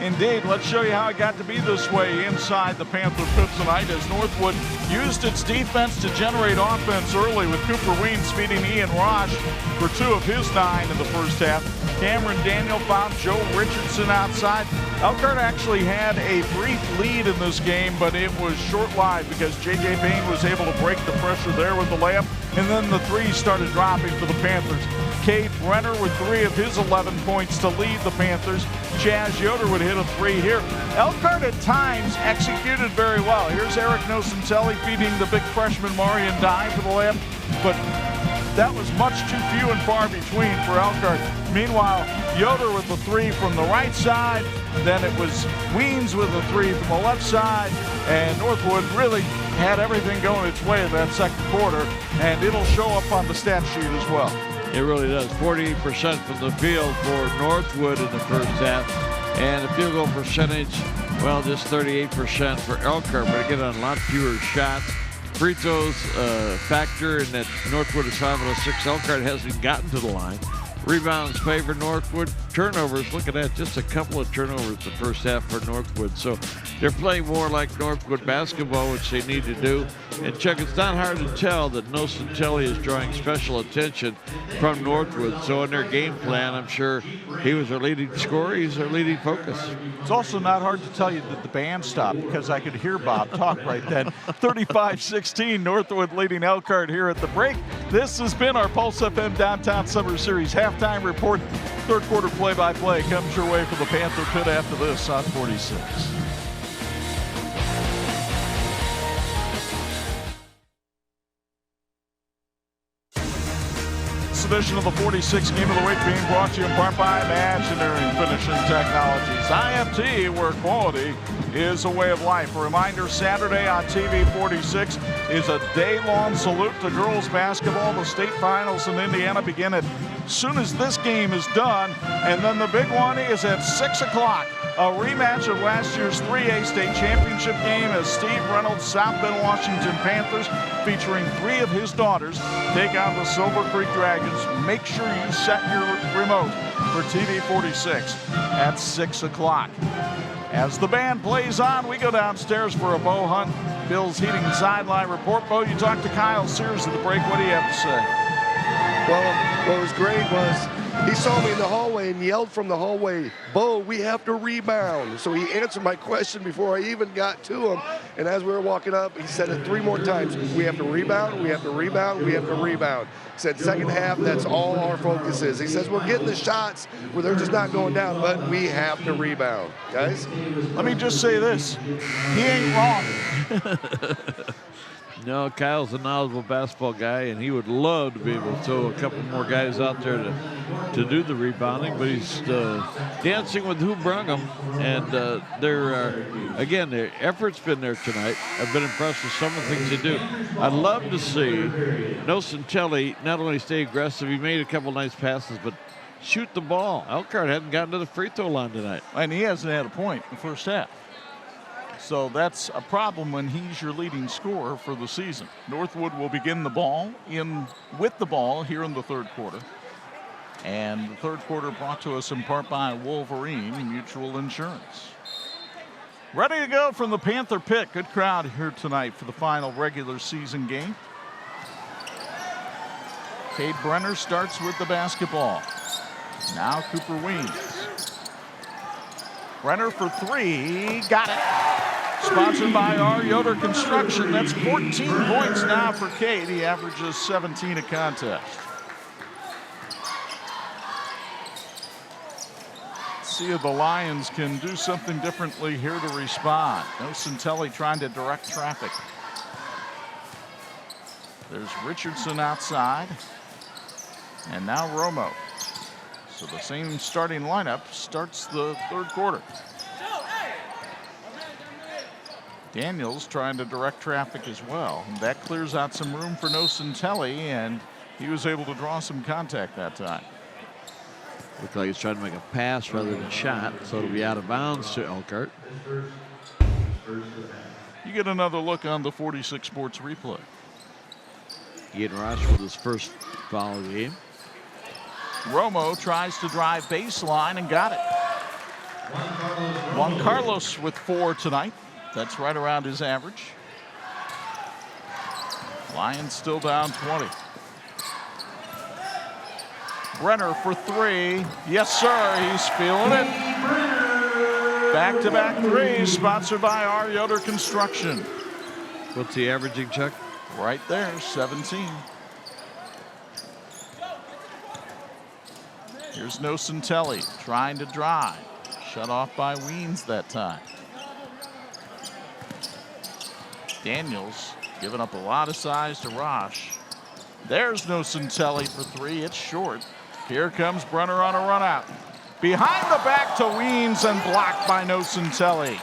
Indeed, let's show you how it got to be this way inside the Panther Pit tonight as Northwood used its defense to generate offense early with Cooper Weems feeding Ian Rosh for 2 of his 9 in the first half. Cameron Daniel found Joe Richardson outside. Elkhart actually had a brief lead in this game, but it was short-lived because J.J. Payne was able to break the pressure there with the layup, and then the threes started dropping for the Panthers. Cade Brenner with 3 of his 11 points to lead the Panthers. Chaz Yoder would hit a 3 here. Elkhart at times executed very well. Here's Eric Nocentelli feeding the big freshman Marion Dye for the layup, but that was much too few and far between for Elkhart. Meanwhile, Yoder with the 3 from the right side. Then it was Weems with the 3 from the left side. And Northwood really had everything going its way in that second quarter. And it'll show up on the stat sheet as well. It really does. 48% from the field for Northwood in the first half. And the field goal percentage, well, just 38% for Elkhart. But again, on a lot fewer shots. free throws factor in that Northwood is 5 out of 6. Elkhart hasn't gotten to the line. Rebounds favor Northwood. Turnovers, look at that, just a couple of turnovers the first half for Northwood. So they're playing more like Northwood basketball, which they need to do. And Chuck, it's not hard to tell that Nocentelli is drawing special attention from Northwood. So in their game plan, I'm sure he was their leading scorer. He's their leading focus. It's also not hard to tell you that the band stopped because I could hear Bob talk right then. 35-16, Northwood leading Elkhart here at the break. This has been our Pulse FM Downtown Summer Series halftime report. Third quarter play-by-play comes your way from the Panther Pit after this on 46. This edition of the 46 Game of the Week being brought to you in part by Imagineering Finishing Technologies. IFT, where quality is a way of life. A reminder, Saturday on TV 46 is a day-long salute to girls basketball. The state finals in Indiana begin as soon as this game is done. And then the big one is at 6 o'clock. A rematch of last year's 3A state championship game as Steve Reynolds' South Bend, Washington Panthers, featuring 3 of his daughters, take on the Silver Creek Dragons. Make sure you set your remote for TV 46 at 6 o'clock. As the band plays on, we go downstairs for a Bo Hunt Bills Heating sideline report. Bo, you talked to Kyle Sears at the break. What do you have to say? Well, what was great was he saw me in the hallway and yelled from the hallway, "Bo, we have to rebound." So he answered my question before I even got to him. And as we were walking up, he said it 3 more times. We have to rebound, we have to rebound, we have to rebound. He said second half, that's all our focus is. He says we're getting the shots where they're just not going down, but we have to rebound. Guys? Let me just say this. He ain't wrong. No, Kyle's a knowledgeable basketball guy, and he would love to be able to throw a couple more guys out there to do the rebounding, but he's dancing with who brung him, and again, their effort's been there tonight. I've been impressed with some of the things they do. I'd love to see Nocentelli not only stay aggressive, he made a couple nice passes, but shoot the ball. Elkhart hadn't gotten to the free throw line tonight. And he hasn't had a point in the first half. So that's a problem when he's your leading scorer for the season. Northwood will begin the ball with the ball here in the third quarter. And the third quarter brought to us in part by Wolverine Mutual Insurance. Ready to go from the Panther Pit. Good crowd here tonight for the final regular season game. Cade Brenner starts with the basketball. Now Cooper Weems. Brenner for 3, got it. Sponsored by R. Yoder Construction. That's 14 points now for Cade. He averages 17 a contest. Let's see if the Lions can do something differently here to respond. Nocentelli trying to direct traffic. There's Richardson outside. And now Romo. So the same starting lineup starts the third quarter. Daniels trying to direct traffic as well. And that clears out some room for Nocentelli, and he was able to draw some contact that time. Looked like he's trying to make a pass rather than a shot, so it'll be out of bounds to Elkhart. You get another look on the 46 Sports replay. Ian Ross with his first foul of the game. Romo tries to drive baseline and got it. Juan Carlos with 4 tonight. That's right around his average. Lions still down 20. Brenner for 3. Yes, sir. He's feeling it. Back-to-back threes, sponsored by R. Yoder Construction. What's he averaging, Chuck? Right there, 17. Here's Nocentelli trying to drive. Shut off by Weems that time. Daniels giving up a lot of size to Rosh. There's Nocentelli for 3. It's short. Here comes Brenner on a run out. Behind the back to Weems and blocked by Nocentelli.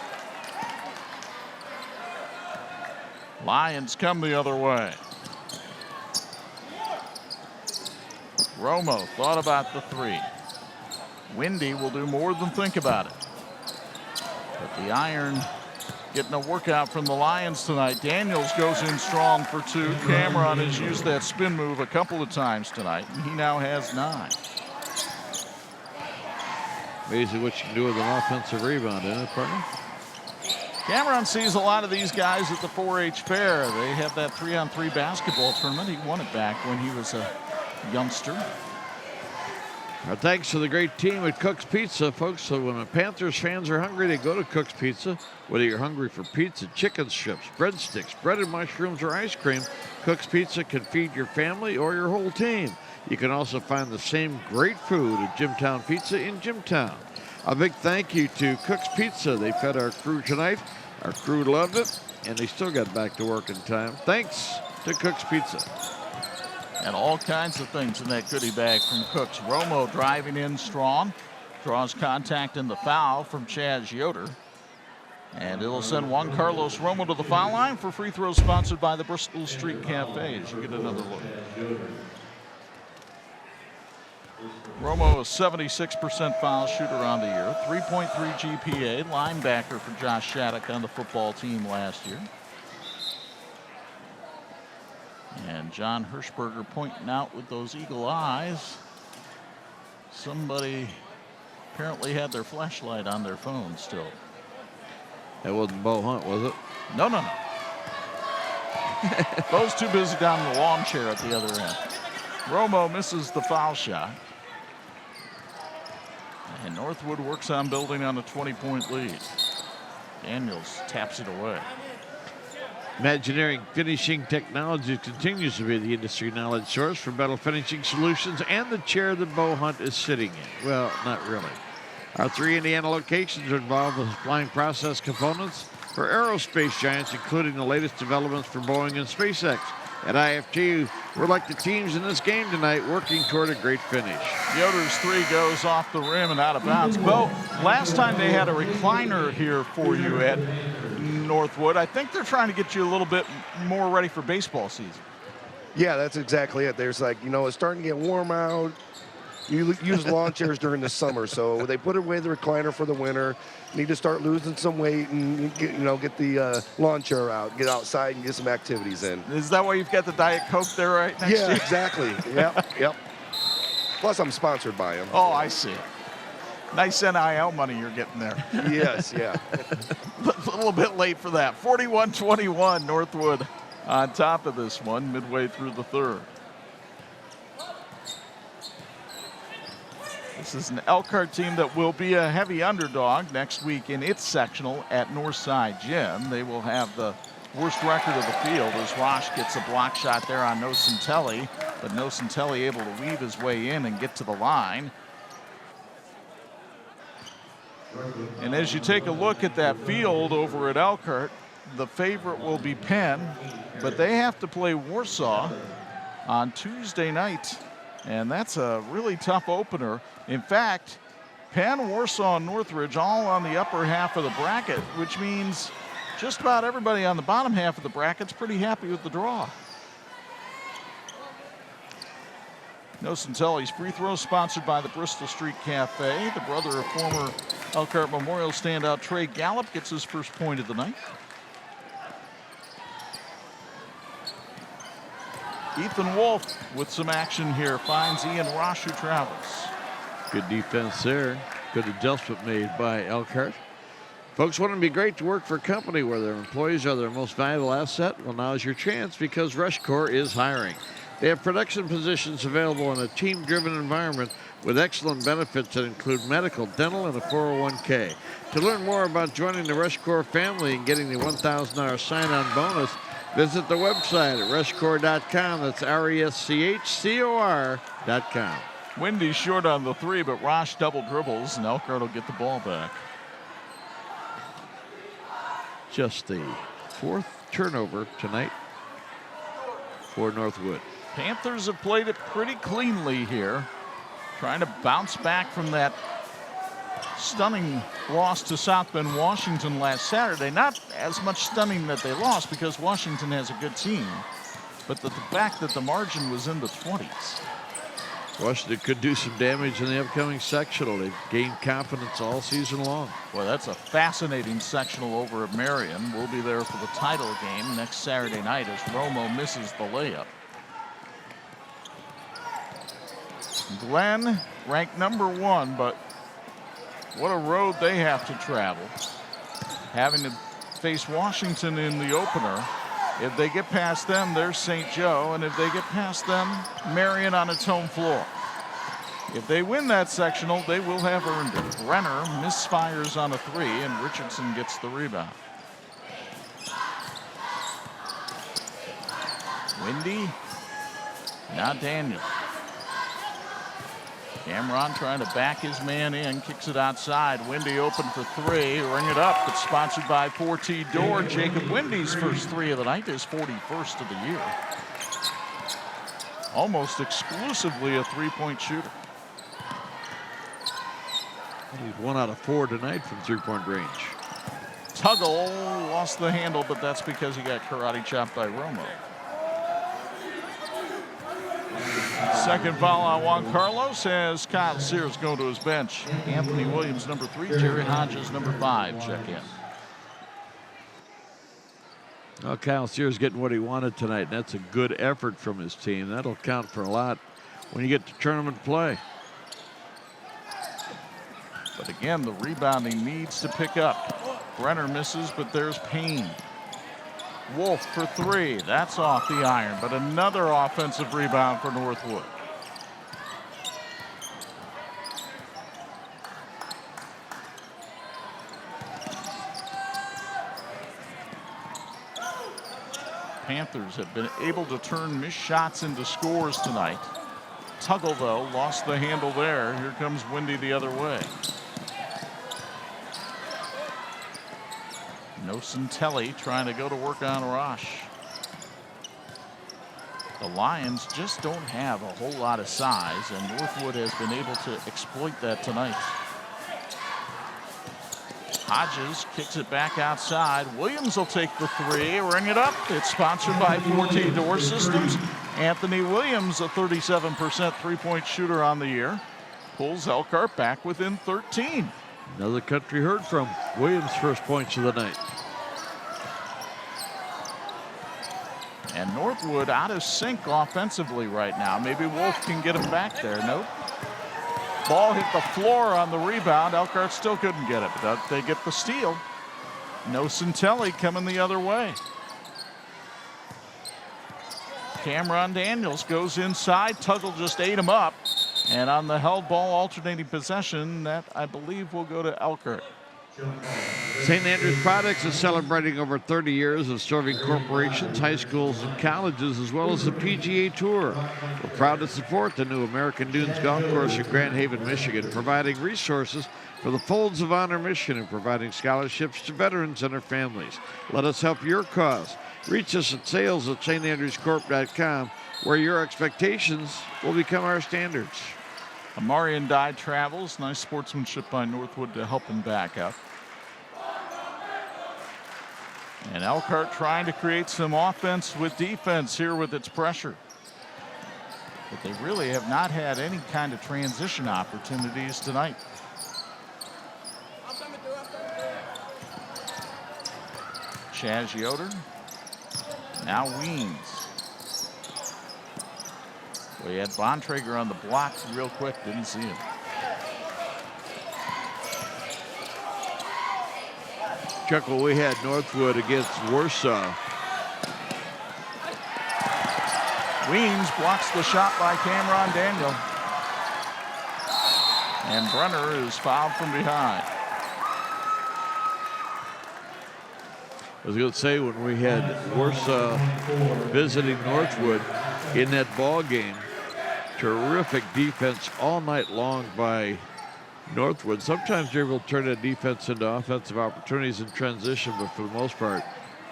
Lions come the other way. Romo thought about the 3. Windy will do more than think about it. But the iron getting a workout from the Lions tonight. Daniels goes in strong for 2. Cameron has used that spin move a couple of times tonight, and he now has 9. Amazing what you can do with an offensive rebound, isn't it, partner? Cameron sees a lot of these guys at the 4-H fair. They have that 3-on-3 basketball tournament. He won it back when he was a youngster. Our thanks to the great team at Cook's Pizza, folks. So when the Panthers fans are hungry, they go to Cook's Pizza. Whether you're hungry for pizza, chicken strips, breadsticks, breaded mushrooms, or ice cream, Cook's Pizza can feed your family or your whole team. You can also find the same great food at Jimtown Pizza in Jimtown. A big thank you to Cook's Pizza. They fed our crew tonight. Our crew loved it, and they still got back to work in time. Thanks to Cook's Pizza. And all kinds of things in that goodie bag from Cooks. Romo driving in strong. Draws contact in the foul from Chaz Yoder. And it'll send Juan Carlos Romo to the foul line for free throws sponsored by the Bristol Street Cafe as you get another look. Romo, a 76% foul shooter on the year. 3.3 GPA, linebacker for Josh Shattuck on the football team last year. And John Hirschberger pointing out with those eagle eyes. Somebody apparently had their flashlight on their phone still. That wasn't Bo Hunt, was it? No, no, no. Bo's too busy down in the lawn chair at the other end. Romo misses the foul shot. And Northwood works on building on a 20-point lead. Daniels taps it away. Imagineering Finishing Technologies continues to be the industry knowledge source for metal finishing solutions and the chair that Bo Hunt is sitting in. Well, not really. Our 3 Indiana locations are involved with supplying process components for aerospace giants, including the latest developments for Boeing and SpaceX. At IFT, we're like the teams in this game tonight, working toward a great finish. Yoder's 3 goes off the rim and out of bounds. Bo, last time they had a recliner here for you at Northwood. I think they're trying to get you a little bit more ready for baseball season. Yeah, that's exactly it. There's like, it's starting to get warm out. You use lawn chairs during the summer, so they put away the recliner for the winter. Need to start losing some weight and get the lawn chair out, get outside and get some activities in. Is that why you've got the Diet Coke there right next to you? Yeah, exactly. Yep. Plus, I'm sponsored by them. Oh, I see. Nice NIL money you're getting there. Yes, yeah. A little bit late for that. 41-21, Northwood on top of this one midway through the third. This is an Elkhart team that will be a heavy underdog next week in its sectional at Northside Gym. They will have the worst record of the field as Rosh gets a block shot there on Nocentelli, but Nocentelli able to weave his way in and get to the line. And as you take a look at that field over at Elkhart, the favorite will be Penn, but they have to play Warsaw on Tuesday night. And that's a really tough opener. In fact, Penn, Warsaw, and Northridge all on the upper half of the bracket, which means just about everybody on the bottom half of the bracket's pretty happy with the draw. Nocentelli's free throw sponsored by the Bristol Street Cafe. The brother of former Elkhart Memorial standout Trey Gallup gets his first point of the night. Ethan Wolf with some action here finds Ian Rosh, who travels. Good defense there. Good adjustment made by Elkhart. Folks, wouldn't it be great to work for a company where their employees are their most valuable asset? Well, now's your chance because RushCore is hiring. They have production positions available in a team-driven environment with excellent benefits that include medical, dental, and a 401k. To learn more about joining the RushCore family and getting the $1,000 sign-on bonus, visit the website at rushcore.com. That's RESCHCOR.com. Wendy's short on the 3, but Rosh double dribbles, and Elkhart will get the ball back. Just the 4th turnover tonight for Northwood. Panthers have played it pretty cleanly here, trying to bounce back from that stunning loss to South Bend, Washington last Saturday. Not as much stunning that they lost because Washington has a good team, but the fact that the margin was in the 20s. Washington could do some damage in the upcoming sectional. They've gained confidence all season long. Boy, that's a fascinating sectional over at Marion. We'll be there for the title game next Saturday night as Romo misses the layup. Glenn ranked #1, but what a road they have to travel. Having to face Washington in the opener. If they get past them, there's St. Joe, and if they get past them, Marion on its home floor. If they win that sectional, they will have earned it. Brenner misfires on a 3, and Richardson gets the rebound. Windy, now Daniel. Cameron trying to back his man in, kicks it outside. Windy open for 3, ring it up. It's sponsored by 4T Door. Jacob Windy's first 3 of the night, his 41st of the year. Almost exclusively a 3-point shooter. He's 1 out of 4 tonight from 3-point range. Tuggle lost the handle, but that's because he got karate chopped by Romo. Second foul on Juan Carlos as Kyle Sears go to his bench. Anthony Williams, #3, Jerry Hodges, #5, check in. Well, Kyle Sears getting what he wanted tonight, and that's a good effort from his team. That'll count for a lot when you get to tournament play. But again, the rebounding needs to pick up. Brenner misses, but there's Payne. Wolf for 3. That's off the iron, but another offensive rebound for Northwood. Panthers have been able to turn missed shots into scores tonight. Tuggle, though, lost the handle there. Here comes Windy the other way. Nocentelli trying to go to work on Rosh. The Lions just don't have a whole lot of size, and Northwood has been able to exploit that tonight. Hodges kicks it back outside. Williams will take the 3, ring it up. It's sponsored by 4T Door Systems. Anthony Williams, a 37% 3-point shooter on the year, pulls Elkhart back within 13. Another country heard from. Williams' first points of the night. And Northwood out of sync offensively right now. Maybe Wolf can get him back there. Nope. Ball hit the floor on the rebound. Elkhart still couldn't get it, but they get the steal. Nocentelli coming the other way. Cameron Daniels goes inside. Tuggle just ate him up. And on the held ball alternating possession, that I believe will go to Elkhart. St. Andrews Products is celebrating over 30 years of serving corporations, high schools, and colleges, as well as the PGA Tour. We're proud to support the new American Dunes Golf Course in Grand Haven, Michigan, providing resources for the Folds of Honor mission and providing scholarships to veterans and their families. Let us help your cause. Reach us at sales@standrerscorp.com, where your expectations will become our standards. Amarian Dye travels. Nice sportsmanship by Northwood to help him back up. And Elkhart trying to create some offense with defense here with its pressure. But they really have not had any kind of transition opportunities tonight. Chaz Yoder. Now Weens. We had Bontrager on the block real quick, didn't see him. Chuck, well, we had Northwood against Warsaw. Weens blocks the shot by Cameron Daniel. And Brenner is fouled from behind. I was going to say, when we had Warsaw visiting Northwood in that ball game, terrific defense all night long by Northwood. Sometimes they're able to turn that defense into offensive opportunities in transition, but for the most part,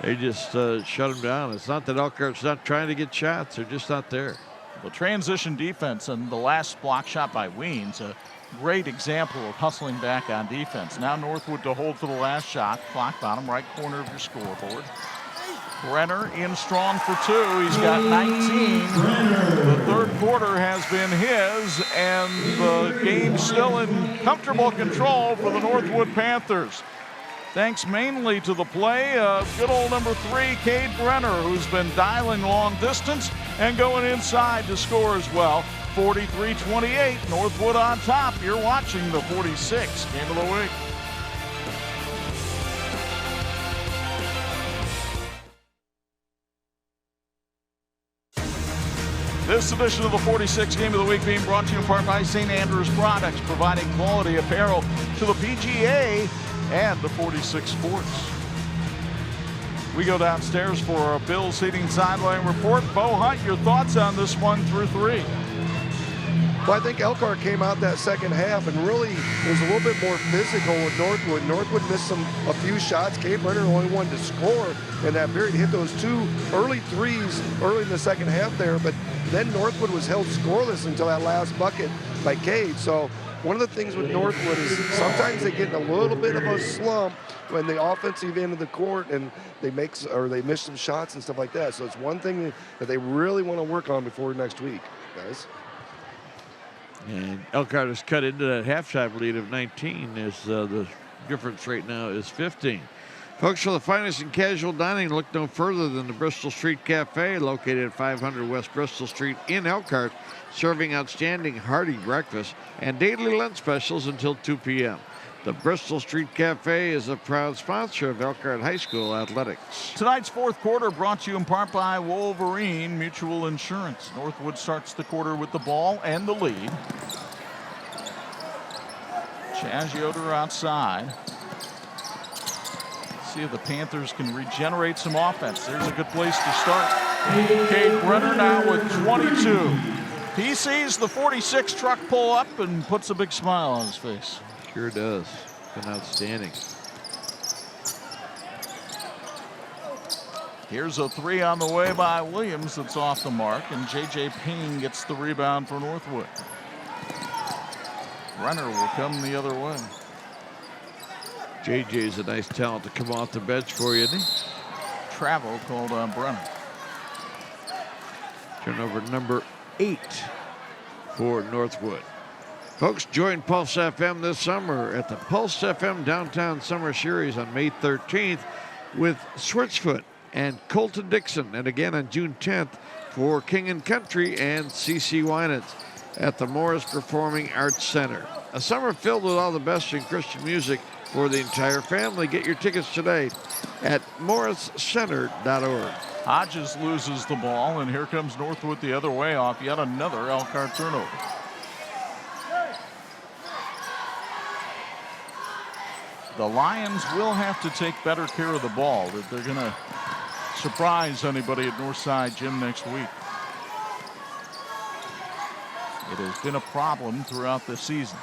they just shut them down. It's not that Elkhart's not trying to get shots. They're just not there. Well, transition defense and the last block shot by Weens, a great example of hustling back on defense. Now Northwood to hold for the last shot. Clock bottom right corner of your scoreboard. Brenner in strong for 2. He's got 19. The third quarter has been his, and the game still in comfortable control for the Northwood Panthers. Thanks mainly to the play of good old number 3, Cade Brenner, who's been dialing long distance and going inside to score as well. 43-28, Northwood on top. You're watching the 46 game of the week. This edition of the 46 game of the week being brought to you in part by St. Andrews Products, providing quality apparel to the PGA and the 46 Sports. We go downstairs for our Bills Heating Sideline Report. Bo Hunt, your thoughts on this 1 through 3? Well, I think Elkhart came out that second half and really was a little bit more physical with Northwood. Northwood missed a few shots. Cade Brenner only one to score in that period. Hit those 2 early threes early in the second half there, but then Northwood was held scoreless until that last bucket by Cade. So one of the things with Northwood is sometimes they get in a little bit of a slump when the offensive end of the court and they miss some shots and stuff like that. So it's one thing that they really want to work on before next week, guys. And Elkhart has cut into that halftime lead of 19 as the difference right now is 15. Folks, for the finest in casual dining, look no further than the Bristol Street Cafe, located at 500 West Bristol Street in Elkhart, serving outstanding hearty breakfast and daily lunch specials until 2 p.m. The Bristol Street Cafe is a proud sponsor of Elkhart High School athletics. Tonight's fourth quarter brought to you in part by Wolverine Mutual Insurance. Northwood starts the quarter with the ball and the lead. Chaz Yoder outside. See if the Panthers can regenerate some offense. There's a good place to start. Cade Brenner now with 22. He sees the 46 truck pull up and puts a big smile on his face. Sure does. Been outstanding. Here's a 3 on the way by Williams that's off the mark, and J.J. Payne gets the rebound for Northwood. Brenner will come the other way. J.J.'s a nice talent to come off the bench for you, isn't he? Travel called on Brenner. Turnover number 8 for Northwood. Folks, join Pulse FM this summer at the Pulse FM Downtown Summer Series on May 13th with Switchfoot and Colton Dixon, and again on June 10th for King and Country and CeCe Winans at the Morris Performing Arts Center. A summer filled with all the best in Christian music for the entire family. Get your tickets today at morriscenter.org. Hodges loses the ball, and here comes Northwood the other way off yet another Elkhart turnover. The Lions will have to take better care of the ball if they're going to surprise anybody at Northside Gym next week. It has been a problem throughout the season.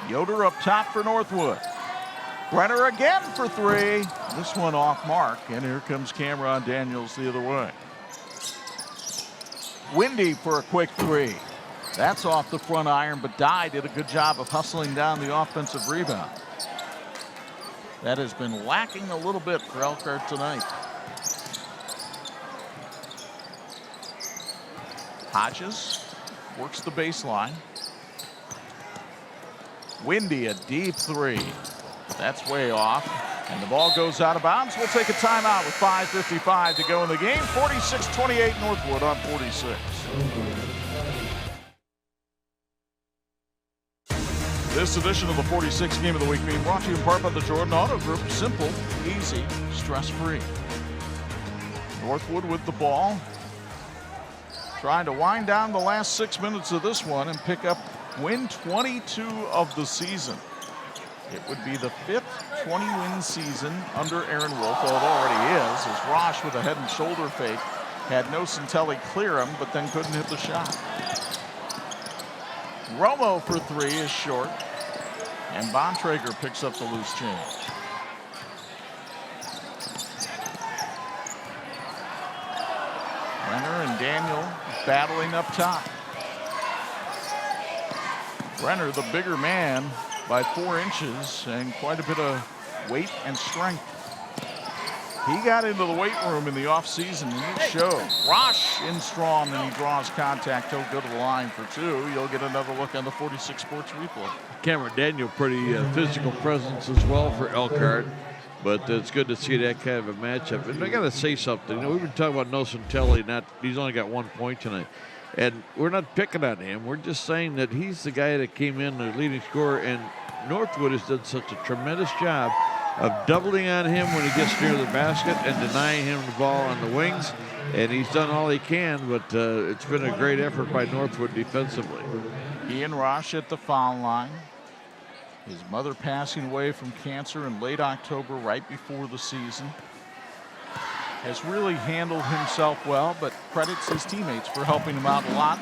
Yoder up top for Northwood. Brenner again for 3. This one off mark, and here comes Cameron Daniels the other way. Windy for a quick 3. That's off the front iron, but Dye did a good job of hustling down the offensive rebound. That has been lacking a little bit for Elkhart tonight. Hodges works the baseline. Windy, a deep 3. That's way off. And the ball goes out of bounds. We'll take a timeout with 5:55 to go in the game. 46-28 Northwood on 46. This edition of the 46 game of the week being brought to you in part by the Jordan Auto Group. Simple, easy, stress-free. Northwood with the ball. Trying to wind down the last 6 minutes of this one and pick up win 22 of the season. It would be the 5th 20-win season under Aaron Wolf, although it already is, as Rosh with a head and shoulder fake had Nocentelli clear him, but then couldn't hit the shot. Romo for 3 is short, and Bontrager picks up the loose change. Brenner and Daniel battling up top. Brenner, the bigger man, by 4 inches and quite a bit of weight and strength. He got into the weight room in the offseason and it showed. Rosh in strong and he draws contact. He'll go to the line for 2. You'll get another look on the 46 Sports replay. Cameron Daniel, pretty physical presence as well for Elkhart. But it's good to see that kind of a matchup. And I got to say something. You know, we've been talking about Nocentelli. He's only got 1 point tonight. And we're not picking on him. We're just saying that he's the guy that came in, the leading scorer. And Northwood has done such a tremendous job of doubling on him when he gets near the basket and denying him the ball on the wings. And he's done all he can, but it's been a great effort by Northwood defensively. Ian Rosh at the foul line. His mother passing away from cancer in late October, right before the season. Has really handled himself well, but credits his teammates for helping him out a lot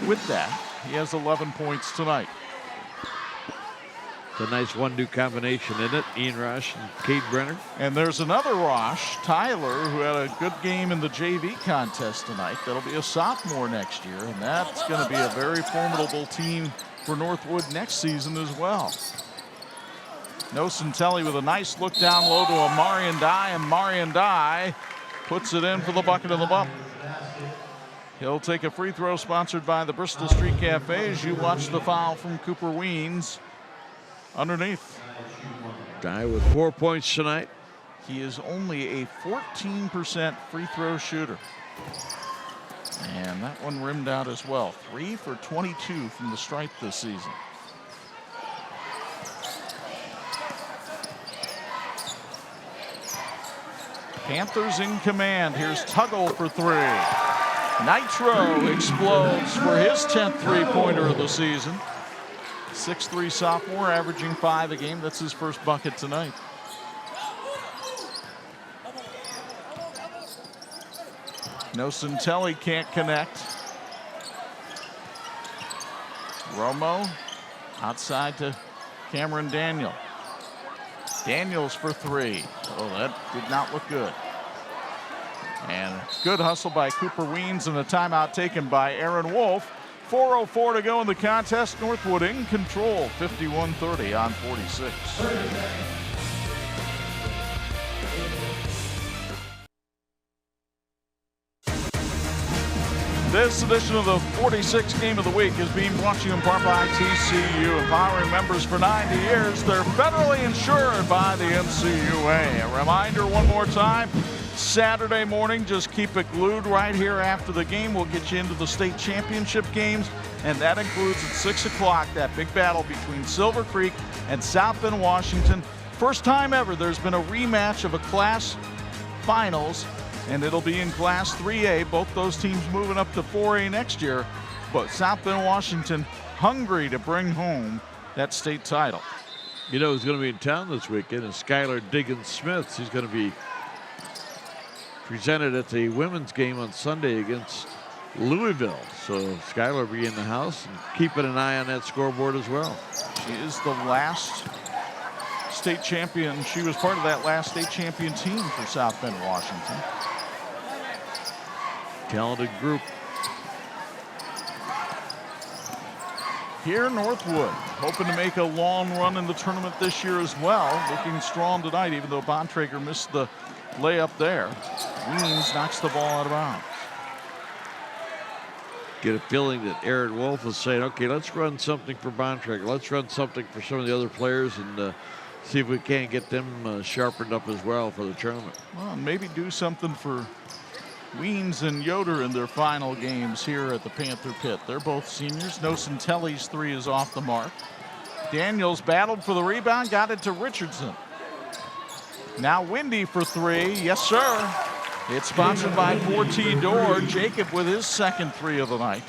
with that. He has 11 points tonight. It's a nice 1-2 combination, isn't it? Ian Rosh and Cade Brenner. And there's another Rosh, Tyler, who had a good game in the JV contest tonight. That'll be a sophomore next year, and that's going to be a very formidable team for Northwood next season as well. Nocentelli with a nice look down low to a Marian Dye, and Marian Dye puts it in for the bucket of the bump. He'll take a free throw sponsored by the Bristol Street Cafe as you watch the foul from Cooper Weens underneath. Dye with 4 points tonight. He is only a 14% free throw shooter. And that one rimmed out as well. 3 for 22 from the stripe this season. Panthers in command. Here's Tuggle for 3. Nitro explodes for his 10th three-pointer of the season. 6'3" sophomore, averaging 5 a game. That's his first bucket tonight. Nocentelli can't connect. Romo outside to Cameron Daniel. Daniels for 3. Oh, that did not look good. And good hustle by Cooper Weens and a timeout taken by Aaron Wolf. 4:04 to go in the contest. Northwood in control, 51-30 on 46. This edition of the 46 Game of the Week is being brought to you in part by TCU. Empowering members for 90 years. They're federally insured by the NCUA. A reminder one more time. Saturday morning, just keep it glued right here after the game. We'll get you into the state championship games, and that includes at 6 o'clock that big battle between Silver Creek and South Bend, Washington. First time ever there's been a rematch of a class finals, and it'll be in Class 3A. Both those teams moving up to 4A next year, but South Bend, Washington hungry to bring home that state title. You know who's going to be in town this weekend is Skylar Diggins-Smith. He's going to be presented at the women's game on Sunday against Louisville. So Skylar will be in the house and keeping an eye on that scoreboard as well. She is the last state champion. She was part of that last state champion team for South Bend, Washington. Talented group. Here, Northwood hoping to make a long run in the tournament this year as well. Looking strong tonight, even though Bontrager missed the layup there. Weens knocks the ball out of bounds. Get a feeling that Aaron Wolf is saying, okay, let's run something for Bontrager. Let's run something for some of the other players and see if we can't get them sharpened up as well for the tournament. Well, maybe do something for Weens and Yoder in their final games here at the Panther Pit. They're both seniors. Nocentelli's 3 is off the mark. Daniels battled for the rebound, got it to Richardson. Now Windy for 3. Yes, sir. It's sponsored by 4T Door. Jacob with his second 3 of the night.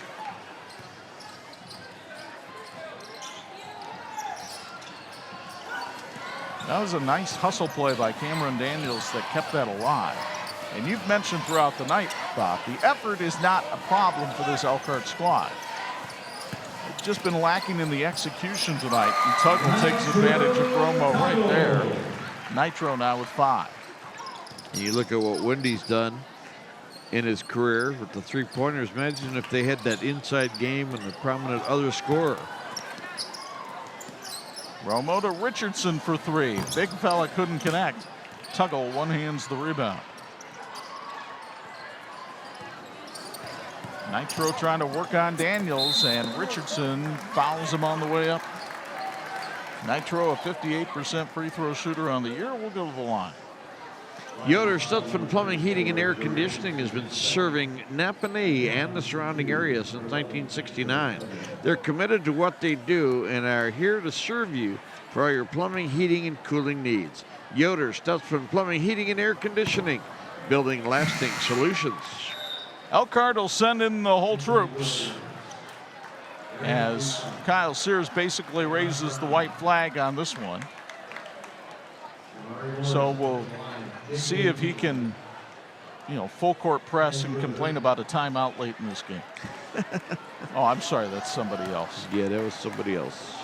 That was a nice hustle play by Cameron Daniels that kept that alive. And you've mentioned throughout the night, Bob, the effort is not a problem for this Elkhart squad. It's just been lacking in the execution tonight. And Tuggle takes advantage of Romo right there. Nitro now with 5. And you look at what Wendy's done in his career with the 3-pointers. Imagine if they had that inside game and a prominent other scorer. Romo to Richardson for 3. Big fella couldn't connect. Tuggle one-hands the rebound. Nitro trying to work on Daniels, and Richardson fouls him on the way up. Nitro, a 58% free throw shooter on the year, will go to the line. Yoder Stutzman Plumbing, Heating, and Air Conditioning has been serving Napanee and the surrounding area since 1969. They're committed to what they do and are here to serve you for all your plumbing, heating, and cooling needs. Yoder Stutzman Plumbing, Heating, and Air Conditioning, building lasting solutions. Elkhart will send in the whole troops as Kyle Sears basically raises the white flag on this one. So we'll see if he can, full court press and complain about a timeout late in this game. Oh, I'm sorry, that's somebody else. Yeah, that was somebody else.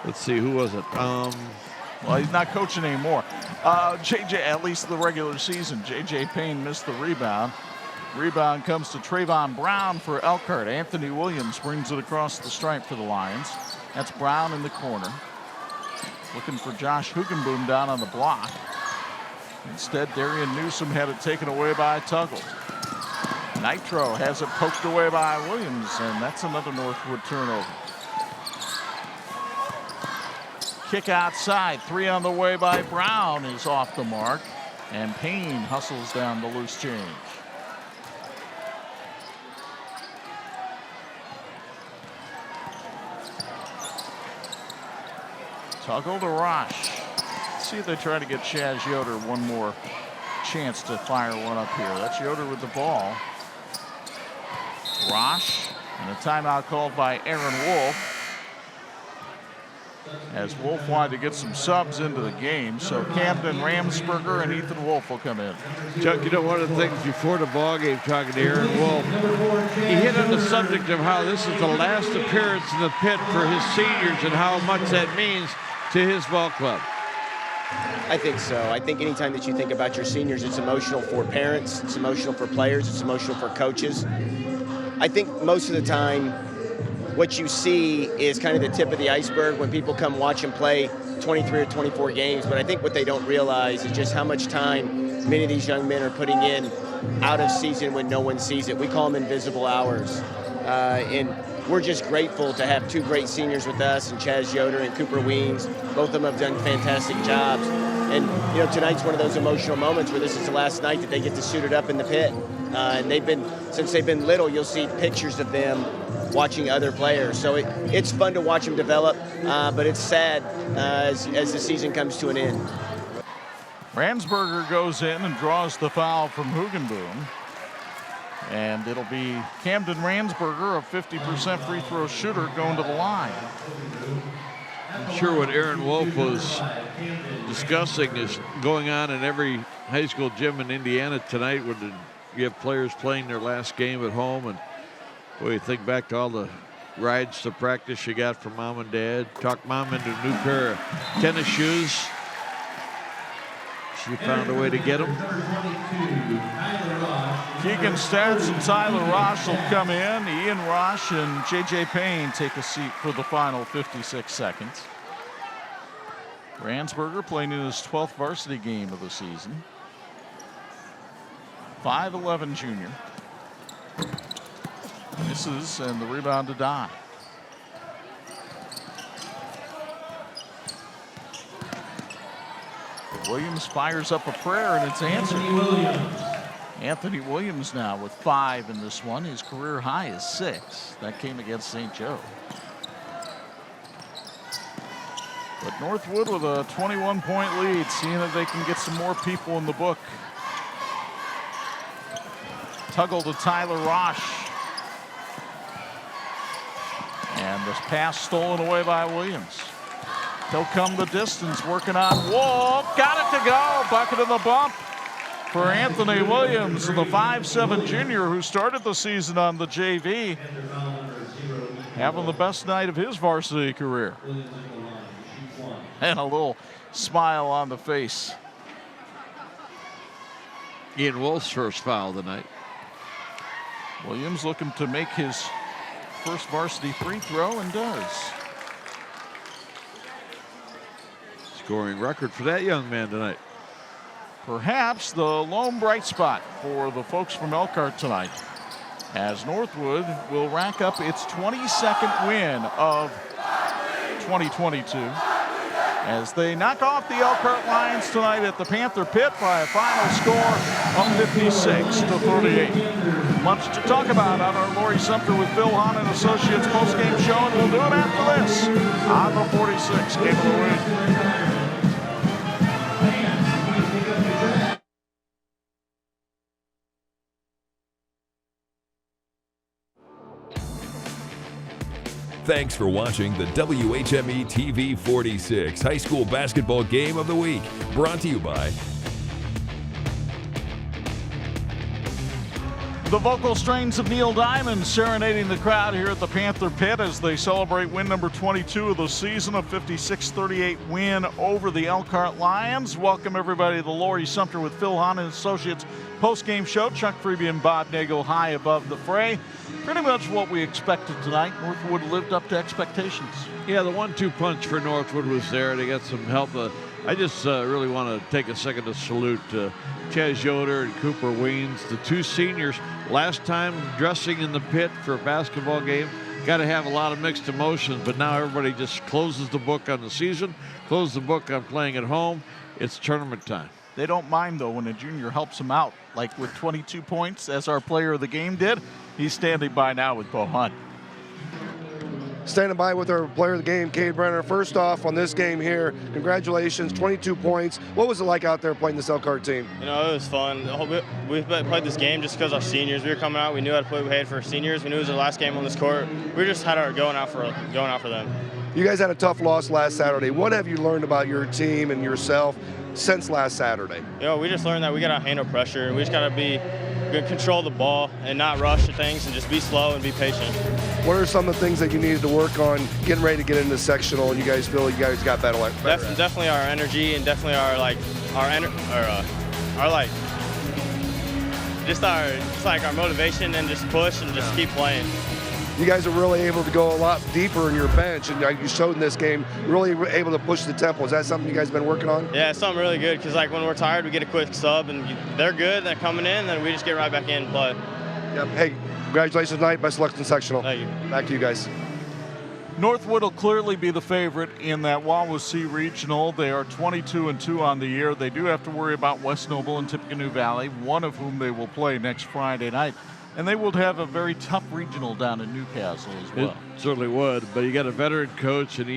Let's see, who was it? Well, he's not coaching anymore. JJ, at least the regular season, JJ Payne missed the rebound. Rebound comes to Trayvon Brown for Elkhart. Anthony Williams brings it across the stripe for the Lions. That's Brown in the corner. Looking for Josh Hugenboom down on the block. Instead, Darian Newsom had it taken away by Tuggle. Nitro has it poked away by Williams, and that's another Northwood turnover. Kick outside, 3 on the way by Brown is off the mark, and Payne hustles down the loose change. Tuggle to Rosh. Let's see if they try to get Chaz Yoder one more chance to fire one up here. That's Yoder with the ball. Rosh, and a timeout called by Aaron Wolf. As Wolf wanted to get some subs into the game, so Camden Ramsberger and Ethan Wolf will come in. Chuck, one of the things before the ball game, talking to Aaron Wolf, he hit on the subject of how this is the last appearance in the pit for his seniors and how much that means to his ball club. I think so. I think anytime that you think about your seniors, it's emotional for parents, it's emotional for players, it's emotional for coaches. I think most of the time what you see is kind of the tip of the iceberg when people come watch and play 23 or 24 games, but I think what they don't realize is just how much time many of these young men are putting in out of season when no one sees it. We call them invisible hours. And we're just grateful to have 2 great seniors with us, and Chaz Yoder and Cooper Weems. Both of them have done fantastic jobs. And, tonight's one of those emotional moments where this is the last night that they get to suit it up in the pit. And since they've been little, you'll see pictures of them watching other players. So it's fun to watch them develop, but it's sad as the season comes to an end. Ramsberger goes in and draws the foul from Hugenboom. And it'll be Camden Ramsberger, a 50% free throw shooter, going to the line. I'm sure what Aaron Wolf was discussing is going on in every high school gym in Indiana tonight when you have players playing their last game at home. And boy, you think back to all the rides to practice you got from mom and dad. Talk mom into a new pair of tennis shoes. She found a way to get them. Keegan Stats and Tyler Rosh will come in. Ian Rosh and J.J. Payne take a seat for the final 56 seconds. Ramsberger playing in his 12th varsity game of the season. 5'11" junior. Misses, and the rebound to Dye. Williams fires up a prayer, and it's answered. Anthony Williams now with 5 in this one. His career high is 6. That came against St. Joe. But Northwood with a 21-point lead, seeing if they can get some more people in the book. Tuggle to Tyler Rosh. And this pass stolen away by Williams. He'll come the distance, working on Wolf. Got it to go. Bucket in the bump for Anthony Williams, the 5'7" junior who started the season on the JV. Having the best night of his varsity career. And a little smile on the face. Ian Wolf's first foul of the night. Williams looking to make his first varsity free throw, and does. scoring record for that young man tonight. Perhaps the lone bright spot for the folks from Elkhart tonight, as Northwood will rack up its 22nd win of 2022 as they knock off the Elkhart Lions tonight at the Panther Pit by a final score of 56-38. Much to talk about on our Lori Sumter with Phil Hahn and Associates postgame show, and we'll do it after this on the 46 Game of the Week. Thanks for watching the WHME TV 46 High School Basketball Game of the Week, brought to you by the vocal strains of Neil Diamond serenading the crowd here at the Panther Pit as they celebrate win number 22 of the season, a 56-38 win over the Elkhart Lions. Welcome everybody to the Lori Sumter with Phil Hahn and Associates post-game show. Chuck Freeby and Bob Nagel high above the fray. Pretty much what we expected tonight. Northwood lived up to expectations. Yeah, the 1-2 punch for Northwood was there. They got some help. I just really want to take a second to salute Chaz Yoder and Cooper Weens, the two seniors. Last time dressing in the pit for a basketball game, got to have a lot of mixed emotions, but now everybody just closes the book on the season, closes the book on playing at home. It's tournament time. They don't mind, though, when a junior helps them out, like with 22 points, as our player of the game did. He's standing by now with Bo Hunt. Standing by with our player of the game, Cade Brenner. First off, on this game here, congratulations, 22 points. What was it like out there playing this Elkhart team? You know, it was fun. We played this game just because our seniors. We were coming out. We knew how to play. We had for seniors. We knew it was our last game on this court. We just had our going out for them. You guys had a tough loss last Saturday. What have you learned about your team and yourself since last Saturday? You know, we just learned that we got to handle pressure, and we just got to control the ball and not rush at things and just be slow and be patient. What are some of the things that you needed to work on getting ready to get into sectional, and you guys feel you guys got better? Definitely our energy, and definitely our motivation, and just push and just keep playing. You guys are really able to go a lot deeper in your bench, and you showed in this game, really able to push the tempo. Is that something you guys been working on? Yeah, it's something really good, because like when we're tired, we get a quick sub, and they're good, they're coming in, then we just get right back in and play. Yep. Hey, congratulations tonight. Best of luck in sectional. Thank you. Back to you guys. Northwood will clearly be the favorite in that Wawasee Regional. They are 22-2 on the year. They do have to worry about West Noble and Tippecanoe Valley, one of whom they will play next Friday night. And they will have a very tough regional down in Newcastle as well. It certainly would, but you got a veteran coach in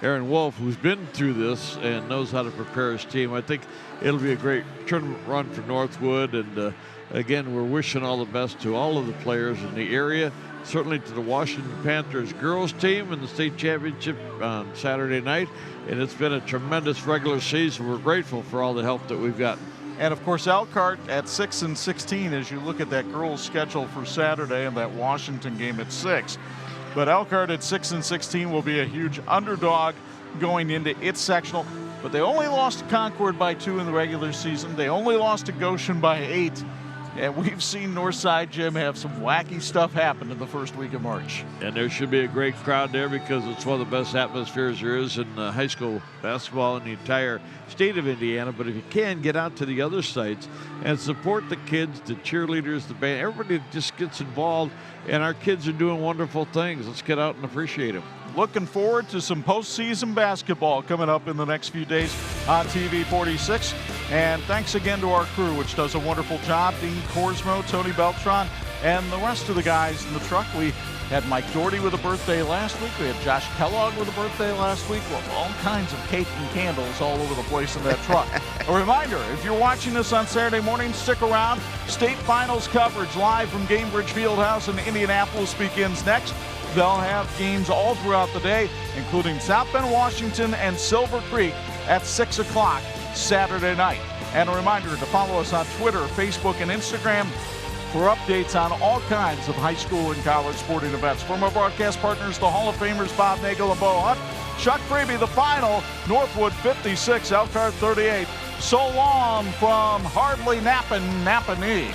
Aaron Wolf, who's been through this and knows how to prepare his team. I think it'll be a great tournament run for Northwood, and again, we're wishing all the best to all of the players in the area, certainly to the Washington Panthers girls team in the state championship on Saturday night, and it's been a tremendous regular season. We're grateful for all the help that we've gotten. And of course, Elkhart at 6-16 as you look at that girls' schedule for Saturday and that Washington game at 6. But Elkhart at 6-16 will be a huge underdog going into its sectional. But they only lost to Concord by 2 in the regular season. They only lost to Goshen by 8. And we've seen Northside Gym have some wacky stuff happen in the first week of March. And there should be a great crowd there because it's one of the best atmospheres there is in high school basketball in the entire state of Indiana. But if you can, get out to the other sites and support the kids, the cheerleaders, the band. Everybody just gets involved, and our kids are doing wonderful things. Let's get out and appreciate them. Looking forward to some postseason basketball coming up in the next few days on TV 46. And thanks again to our crew, which does a wonderful job. Dean Korsmo, Tony Beltran, and the rest of the guys in the truck. We had Mike Doherty with a birthday last week. We had Josh Kellogg with a birthday last week. Well, all kinds of cake and candles all over the place in that truck. A reminder, if you're watching this on Saturday morning, stick around. State Finals coverage live from Gamebridge Fieldhouse in Indianapolis begins next. They'll have games all throughout the day, including South Bend, Washington, and Silver Creek at 6 o'clock Saturday night. And a reminder to follow us on Twitter, Facebook, and Instagram for updates on all kinds of high school and college sporting events. From our broadcast partners, the Hall of Famers Bob Nagel and Bo Hunt, Chuck Freeby, the final, Northwood 56, Elkhart 38. So long from Hardly Nappin' Napanee.